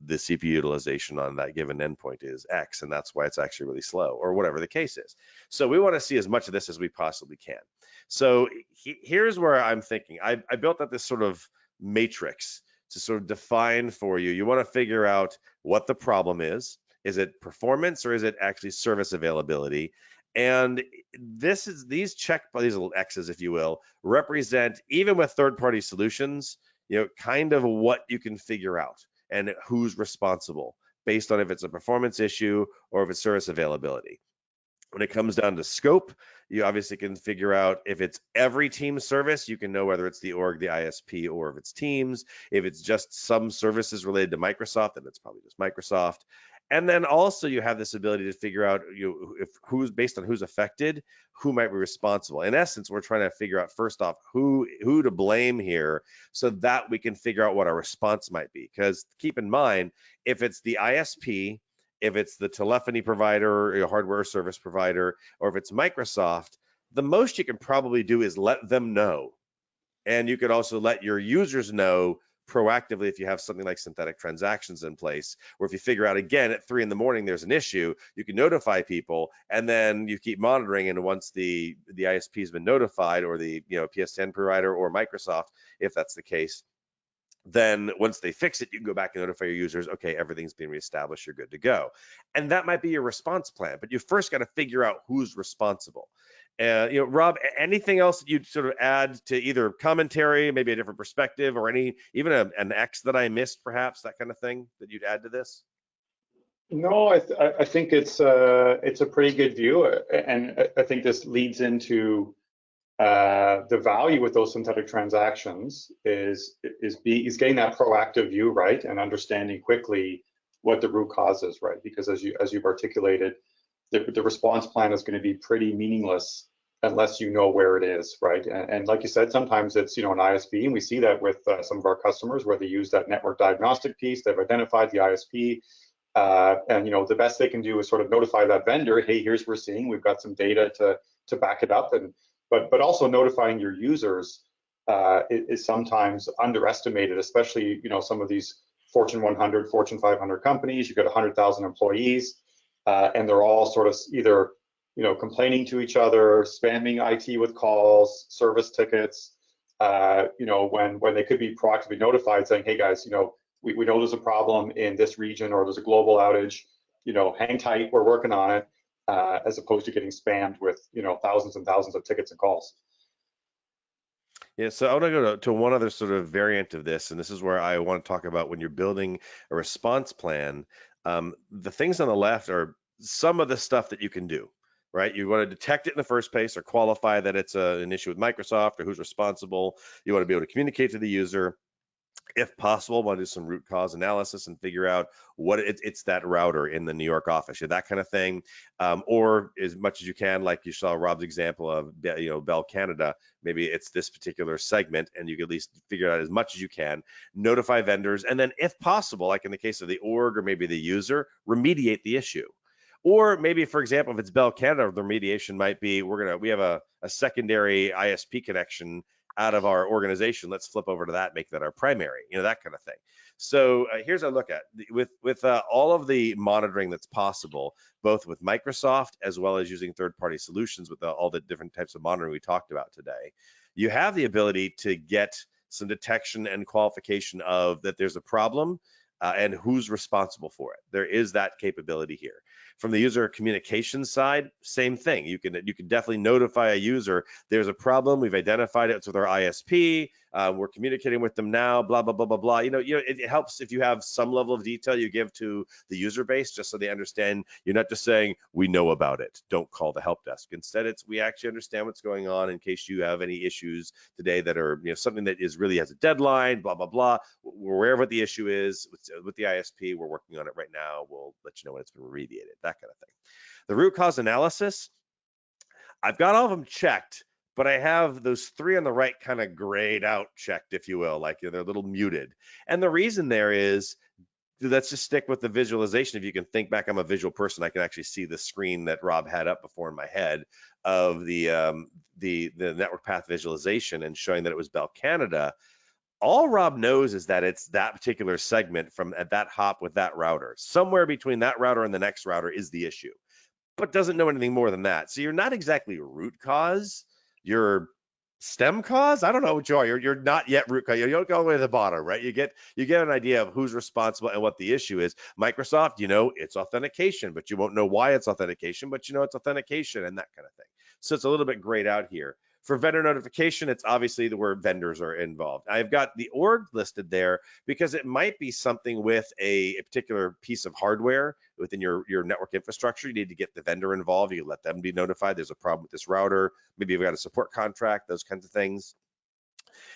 the CPU utilization on that given endpoint is X, and that's why it's actually really slow, or whatever the case is. So we want to see as much of this as we possibly can. So here's where I'm thinking. I built up this sort of matrix to sort of define for you. You want to figure out what the problem is. Is it performance or is it actually service availability? And these little X's, if you will, represent, even with third-party solutions, kind of what you can figure out and who's responsible based on if it's a performance issue or if it's service availability. When it comes down to scope, you obviously can figure out if it's every team service, you can know whether it's the org, the ISP, or if it's Teams. If it's just some services related to Microsoft, then it's probably just Microsoft. And then also you have this ability to figure out if who's based on who's affected, who might be responsible. In essence, we're trying to figure out first off who to blame here so that we can figure out what our response might be. Because keep in mind, if it's the ISP, if it's the telephony provider, or hardware service provider, or if it's Microsoft, the most you can probably do is let them know. And you could also let your users know proactively if you have something like synthetic transactions in place, or if you figure out again at 3 in the morning there's an issue, you can notify people, and then you keep monitoring. And once the ISP has been notified, or the PSTN provider or Microsoft, if that's the case, then once they fix it, you can go back and notify your users, okay, everything's been reestablished, you're good to go. And that might be your response plan, but you first got to figure out who's responsible. Rob, anything else that you'd sort of add to either commentary, maybe a different perspective, or even an X that I missed, perhaps, that kind of thing that you'd add to this? No, I think it's a pretty good view, and I think this leads into the value with those synthetic transactions is getting that proactive view right and understanding quickly what the root cause is, right? Because as you've articulated, the response plan is going to be pretty meaningless unless you know where it is, right? And like you said, sometimes it's an ISP, and we see that with some of our customers where they use that network diagnostic piece. They've identified the ISP, and the best they can do is sort of notify that vendor, hey, here's what we're seeing. We've got some data to back it up, but also notifying your users is sometimes underestimated, especially some of these Fortune 100, Fortune 500 companies. You've got 100,000 employees, and they're all sort of either complaining to each other, spamming IT with calls, service tickets. When they could be proactively notified, saying, hey guys, we know there's a problem in this region, or there's a global outage. Hang tight, we're working on it. As opposed to getting spammed with thousands and thousands of tickets and calls. Yeah, so I want to go to one other sort of variant of this, and this is where I want to talk about when you're building a response plan. The things on the left are some of the stuff that you can do, right? You want to detect it in the first place, or qualify that it's an issue with Microsoft, or who's responsible. You want to be able to communicate to the user. If possible, want to do some root cause analysis and figure out what it's that router in the New York office, that kind of thing. Or as much as you can, like you saw Rob's example of, Bell Canada, maybe it's this particular segment, and you can at least figure out as much as you can, notify vendors, and then if possible, like in the case of the org or maybe the user, remediate the issue. Or maybe, for example, if it's Bell Canada, the remediation might be we have a secondary ISP connection out of our organization. Let's flip over to that, make that our primary, that kind of thing. So here's a look at with all of the monitoring that's possible, both with Microsoft as well as using third-party solutions with all the different types of monitoring we talked about today. You have the ability to get some detection and qualification of that there's a problem and who's responsible for it. There is that capability here. From the user communication side, same thing. You can definitely notify a user there's a problem. We've identified it. It's with our ISP. We're communicating with them now. Blah blah blah blah blah. It helps if you have some level of detail you give to the user base, just so they understand. You're not just saying we know about it. Don't call the help desk. Instead, it's we actually understand what's going on in case you have any issues today that are something that is really has a deadline. Blah blah blah. We're aware of what the issue is with the ISP. We're working on it right now. We'll let you know when it's been remediated. That kind of thing. The root cause analysis, I've got all of them checked, but I have those 3 on the right kind of grayed out checked, if you will, like they're a little muted. And the reason there is, let's just stick with the visualization. If you can think back, I'm a visual person. I can actually see the screen that Rob had up before in my head of the network path visualization and showing that it was Bell Canada. All Rob knows is that it's that particular segment from at that hop with that router. Somewhere between that router and the next router is the issue, but doesn't know anything more than that. So you're not exactly root cause, you're stem cause. I don't know what you are. You're not yet root cause. You don't go all the way to the bottom, right? You get an idea of who's responsible and what the issue is. Microsoft, it's authentication, but you won't know why it's authentication, but it's authentication and that kind of thing. So it's a little bit grayed out here. For vendor notification, it's obviously where vendors are involved. I've got the org listed there because it might be something with a particular piece of hardware within your network infrastructure. You need to get the vendor involved. You let them be notified. There's a problem with this router. Maybe you've got a support contract, those kinds of things.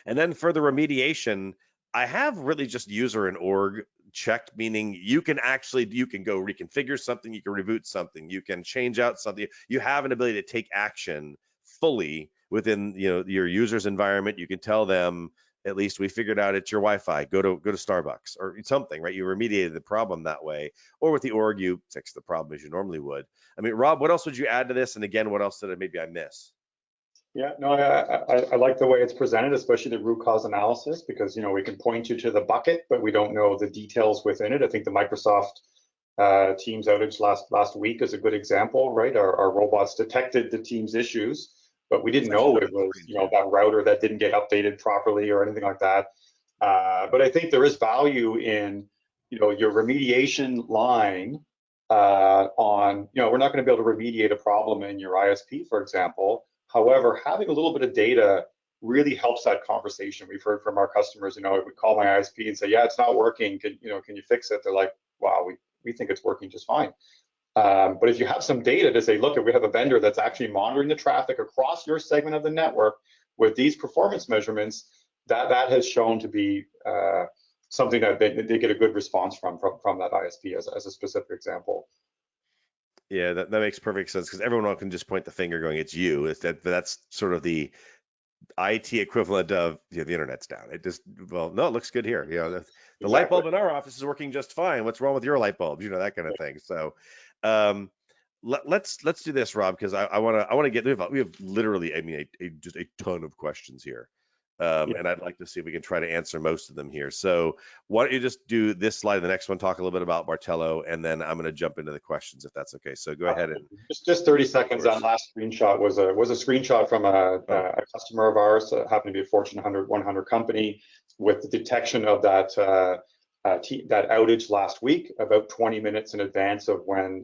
And then for the remediation, I have really just user and org checked, meaning you can go reconfigure something, you can reboot something, you can change out something. You have an ability to take action fully within your user's environment. You can tell them, at least we figured out it's your Wi-Fi, go to Starbucks or something, right? You remediated the problem that way. Or with the org, you fix the problem as you normally would. I mean, Rob, what else would you add to this? And again, what else did maybe I miss? Yeah, no, I like the way it's presented, especially the root cause analysis, because we can point you to the bucket, but we don't know the details within it. I think the Microsoft Teams outage last week is a good example, right? Our robots detected the Teams issues, but we didn't know it was that router that didn't get updated properly or anything like that. But I think there is value in your remediation line on we're not going to be able to remediate a problem in your ISP, for example. However, having a little bit of data really helps that conversation. We've heard from our customers, we call my ISP and say, yeah, it's not working. Can you fix it? They're like, wow, we think it's working just fine. But if you have some data to say, look, if we have a vendor that's actually monitoring the traffic across your segment of the network with these performance measurements, that has shown to be something that they get a good response from that ISP as a specific example. Yeah, that makes perfect sense, because everyone can just point the finger going, it's you. That's sort of the IT equivalent of the internet's down. It looks good here. The Exactly. light bulb in our office is working just fine. What's wrong with your light bulbs? That kind of thing. So let's do this, Rob, because I want to get, we have literally, just a ton of questions here. And I'd like to see if we can try to answer most of them here. So why don't you just do this slide and the next one, talk a little bit about Martello, and then I'm going to jump into the questions if that's okay. So go ahead and just 30 seconds. That last screenshot was a screenshot from a customer of ours, happened to be a Fortune 100 company, with the detection of that that outage last week, about 20 minutes in advance of when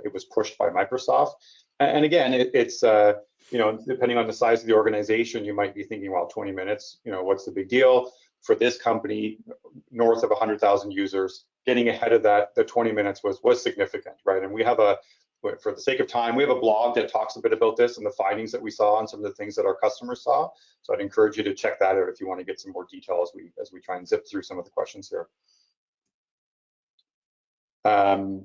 it was pushed by Microsoft. And again, it's depending on the size of the organization, you might be thinking, well, 20 minutes, what's the big deal? For this company, north of 100,000 users, getting ahead of that, the 20 minutes was significant, right? And we have for the sake of time, we have a blog that talks a bit about this and the findings that we saw and some of the things that our customers saw. So I'd encourage you to check that out if you want to get some more detail as we try and zip through some of the questions here. Martello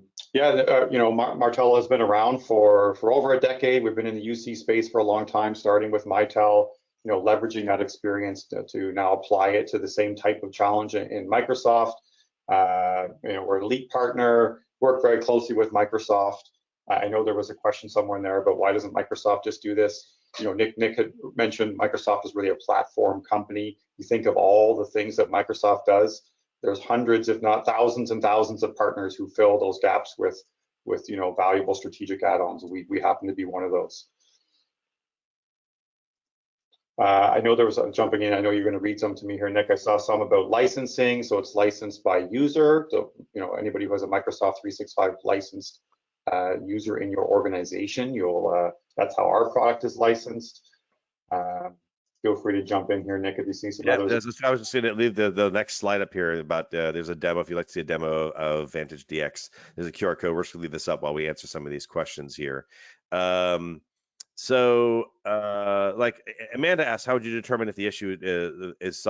has been around for over a decade. We've been in the UC space for a long time, starting with Mitel, leveraging that experience to now apply it to the same type of challenge in Microsoft. We're a elite partner, work very closely with Microsoft. I know there was a question somewhere in there, but why doesn't Microsoft just do this? Nick had mentioned Microsoft is really a platform company. You think of all the things that Microsoft does. There's hundreds, if not thousands and thousands of partners who fill those gaps with valuable strategic add-ons. We happen to be one of those. I know there was jumping in. I know you're going to read some to me here, Nick. I saw some about licensing. So it's licensed by user. So anybody who has a Microsoft 365 licensed user in your organization, that's how our product is licensed. Feel free to jump in here, Nick, if you see some others. I was just going to leave the next slide up here about there's a demo. If you'd like to see a demo of Vantage Dx, there's a QR code. We're just going to leave this up while we answer some of these questions here. Like Amanda asked, how would you determine if the issue is if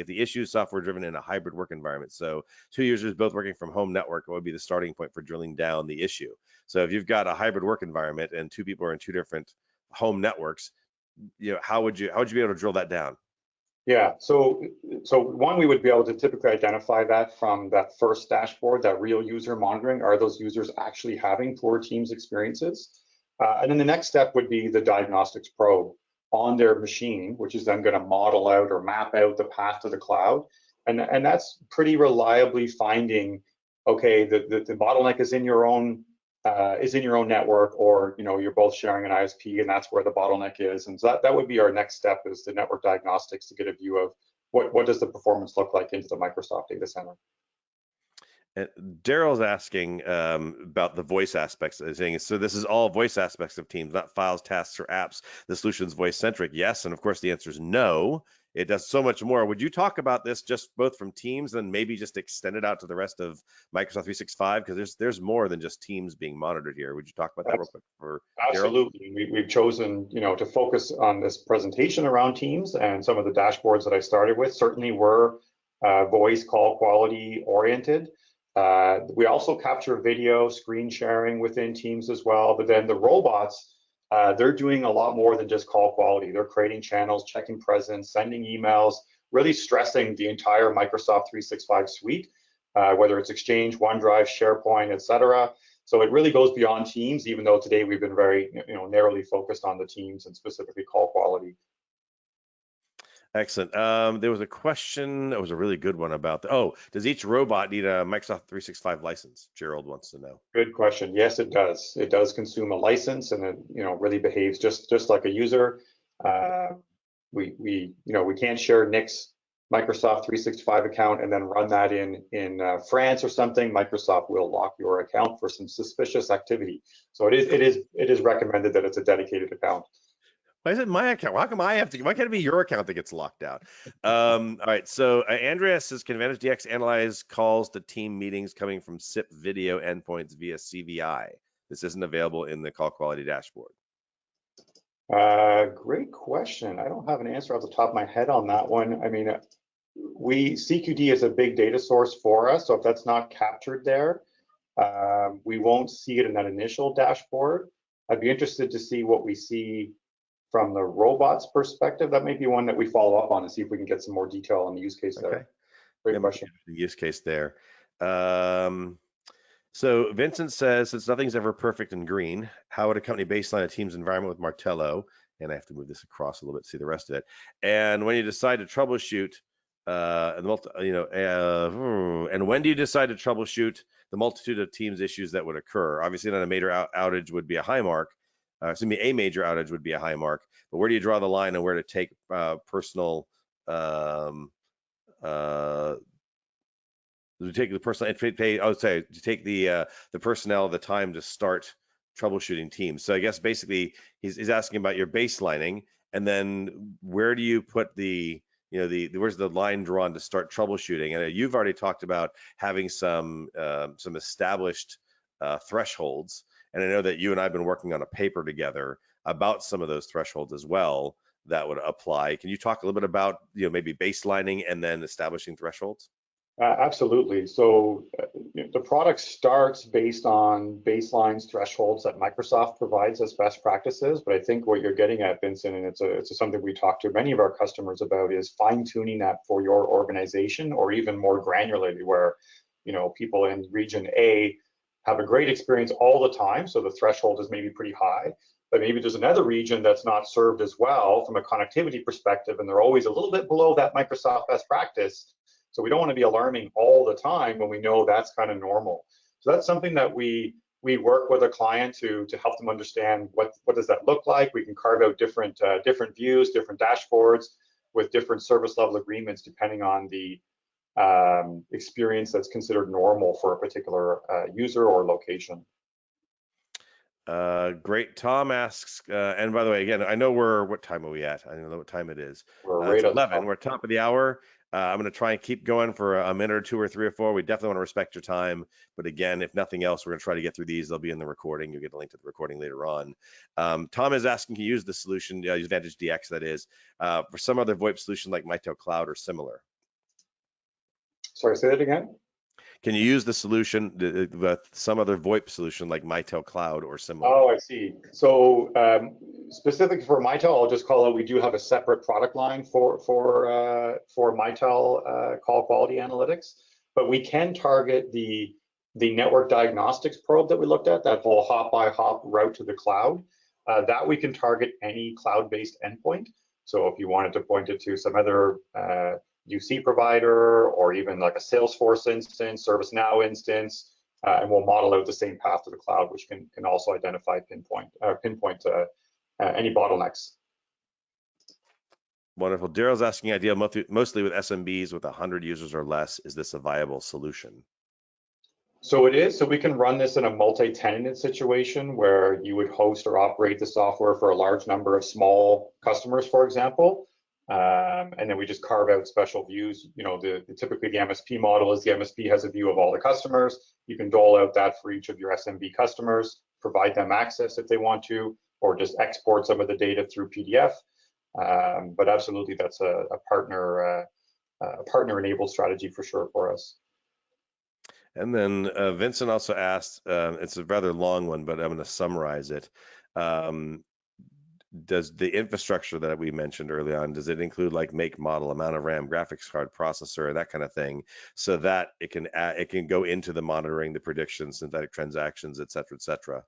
the issue is software driven in a hybrid work environment? So 2 users both working from home network, what would be the starting point for drilling down the issue? So if you've got a hybrid work environment and 2 people are in 2 different home networks, how would you be able to drill that down? Yeah, so one, we would be able to typically identify that from that first dashboard, that real user monitoring. Are those users actually having poor Teams experiences? And then the next step would be the diagnostics probe on their machine, which is then going to model out or map out the path to the cloud. And that's pretty reliably finding, okay, the bottleneck is in your own network, or you're both sharing an ISP, and that's where the bottleneck is. And so that would be our next step, is the network diagnostics, to get a view of what does the performance look like into the Microsoft data center. Daryl's asking about the voice aspects. Saying, so this is all voice aspects of Teams, not files, tasks, or apps. The solution's voice centric. Yes, and of course the answer is no. It does so much more. Would you talk about this just both from Teams and maybe just extend it out to the rest of Microsoft 365? Because there's more than just Teams being monitored here. Would you talk about that real quick for Absolutely. We've chosen, to focus on this presentation around Teams, and some of the dashboards that I started with certainly were voice call quality oriented. We also capture video, screen sharing within Teams as well. But then the robots, they're doing a lot more than just call quality. They're creating channels, checking presence, sending emails, really stressing the entire Microsoft 365 suite, whether it's Exchange, OneDrive, SharePoint, etc. So it really goes beyond Teams, even though today we've been very narrowly focused on the Teams and specifically call quality. Excellent. There was a question, that was a really good one about does each robot need a Microsoft 365 license? Gerald wants to know. Good question. Yes, it does. It does consume a license, and it really behaves just like a user. We can't share Nick's Microsoft 365 account and then run that in France or something. Microsoft will lock your account for some suspicious activity. So it is recommended that it's a dedicated account. Why is it my account? How come I have to? Why can't it be your account that gets locked out? All right. So Andrea says, can Vantage Dx analyze calls to team meetings coming from SIP video endpoints via CVI? This isn't available in the call quality dashboard. Great question. I don't have an answer off the top of my head on that one. I mean, CQD is a big data source for us, so if that's not captured there, we won't see it in that initial dashboard. I'd be interested to see what we see from the robots perspective. That may be one that we follow up on and see if we can get some more detail on the use case there. Great question. The use case there. So Vincent says, since nothing's ever perfect and green, how would a company baseline a Teams environment with Martello? And I have to move this across a little bit to see the rest of it. And when you decide to troubleshoot, and when do you decide to troubleshoot the multitude of Teams issues that would occur? Obviously, not a major outage would be a high mark. A major outage would be a high mark, but where do you draw the line on where to take personal, to take the personal, I would say to take the personnel, the time to start troubleshooting Teams. So I guess basically he's asking about your baselining, and then where do you put where's the line drawn to start troubleshooting? And you've already talked about having some established thresholds. And I know that you and I have been working on a paper together about some of those thresholds as well that would apply. Can you talk a little bit about maybe baselining and then establishing thresholds? Absolutely. So the product starts based on baselines, thresholds that Microsoft provides as best practices. But I think what you're getting at, Vincent, and it's something we talk to many of our customers about, is fine-tuning that for your organization, or even more granularly, where people in region A have a great experience all the time, so the threshold is maybe pretty high. but maybe there's another region that's not served as well from a connectivity perspective, and they're always a little bit below that Microsoft best practice. So we don't want to be alarming all the time when we know that's kind of normal. So that's something that we work with a client to help them understand what does that look like. We can carve out different views, different dashboards with different service level agreements depending on the experience that's considered normal for a particular user or location. Great. Tom asks, and by the way, again, I know what time are we at? I don't know what time it is. We're right It's at the 11. top. We're top of the hour. I'm going to try and keep going for a minute or two or three or four. We definitely want to respect your time. But again, if nothing else, we're going to try to get through these. They'll be in the recording. You'll get a link to the recording later on. Tom is asking, can you use the solution, use Vantage DX, that is, for some other VoIP solution like Mitel Cloud or similar? Sorry, say that again. Can you use the solution with some other VoIP solution like Mitel Cloud or similar? Oh, I see. So specific for Mitel, I'll just call out, we do have a separate product line for Mitel call quality analytics, but we can target the network diagnostics probe that we looked at, that whole hop by hop route to the cloud. That we can target any cloud-based endpoint. So if you wanted to point it to some other UC provider, or even like a Salesforce instance, ServiceNow instance, and we'll model out the same path to the cloud, which can also identify pinpoint any bottlenecks. Wonderful. Daryl's asking, ideal mostly with SMBs with 100 users or less. Is this a viable solution? So it is. So we can run this in a multi-tenanted situation where you would host or operate the software for a large number of small customers, for example. And then we just carve out special views. You know, typically the MSP model is the MSP has a view of all the customers. You can dole out that for each of your SMB customers, provide them access if they want to, or just export some of the data through PDF. But absolutely, that's a partner-enabled strategy for sure for us. And then Vincent also asked, it's a rather long one, but I'm going to summarize it. Does the infrastructure that we mentioned early on, does it include like make, model, amount of RAM, graphics card, processor, that kind of thing, so that it can go into the monitoring, the predictions, synthetic transactions, et cetera, et cetera?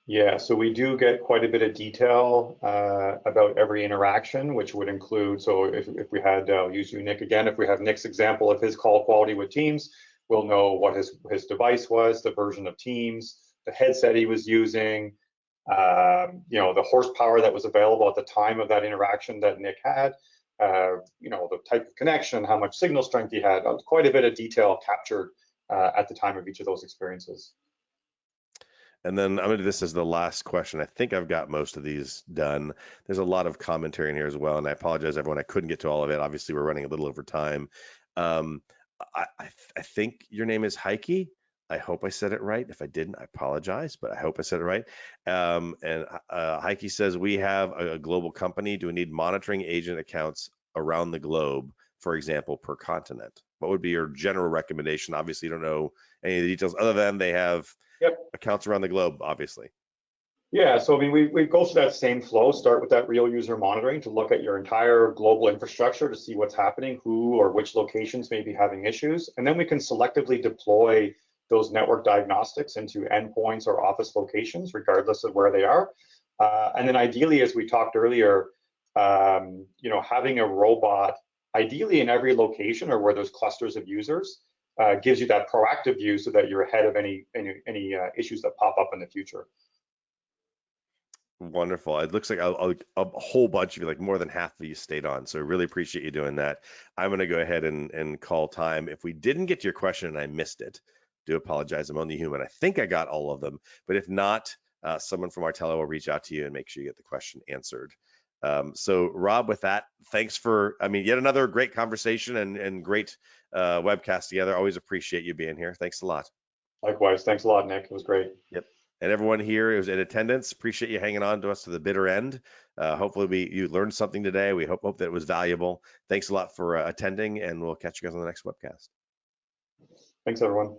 Yeah, so we do get quite a bit of detail about every interaction, which would include, so if we had, I'll use you, Nick, again, if we have Nick's example of his call quality with Teams, we'll know what his device was, the version of Teams, the headset he was using, you know, the horsepower that was available at the time of that interaction that Nick had, you know, the type of connection, how much signal strength he had. Quite a bit of detail captured at the time of each of those experiences. And then I'm going to do this as the last question. I think I've got most of these done. There's a lot of commentary in here as well, and I apologize, everyone. I couldn't get to all of it. Obviously, we're running a little over time. I think your name is Heike. I hope I said it right. If I didn't, I apologize, but I hope I said it right. And Heike says, we have a global company. Do we need monitoring agent accounts around the globe, for example, per continent? What would be your general recommendation? Obviously, you don't know any of the details other than they have accounts around the globe, obviously. Yeah, so I mean, we go through that same flow, start with that real user monitoring to look at your entire global infrastructure to see what's happening, who or which locations may be having issues. And then we can selectively deploy those network diagnostics into endpoints or office locations, regardless of where they are. And then ideally, as we talked earlier, you know, having a robot, ideally in every location or where there's clusters of users, gives you that proactive view so that you're ahead of any issues that pop up in the future. Wonderful. It looks like a whole bunch of you, like more than half of you, stayed on. So I really appreciate you doing that. I'm going to go ahead and call time. If we didn't get to your question and I missed it, do apologize. I'm only human. I think I got all of them, but if not, someone from Martello will reach out to you and make sure you get the question answered. So Rob, with that, thanks for, yet another great conversation and great webcast together. Always appreciate you being here. Thanks a lot. Likewise. Thanks a lot, Nick. It was great. Yep. And everyone here who's in attendance, appreciate you hanging on to us to the bitter end. Hopefully you learned something today. We hope that it was valuable. Thanks a lot for attending, and we'll catch you guys on the next webcast. Thanks, everyone.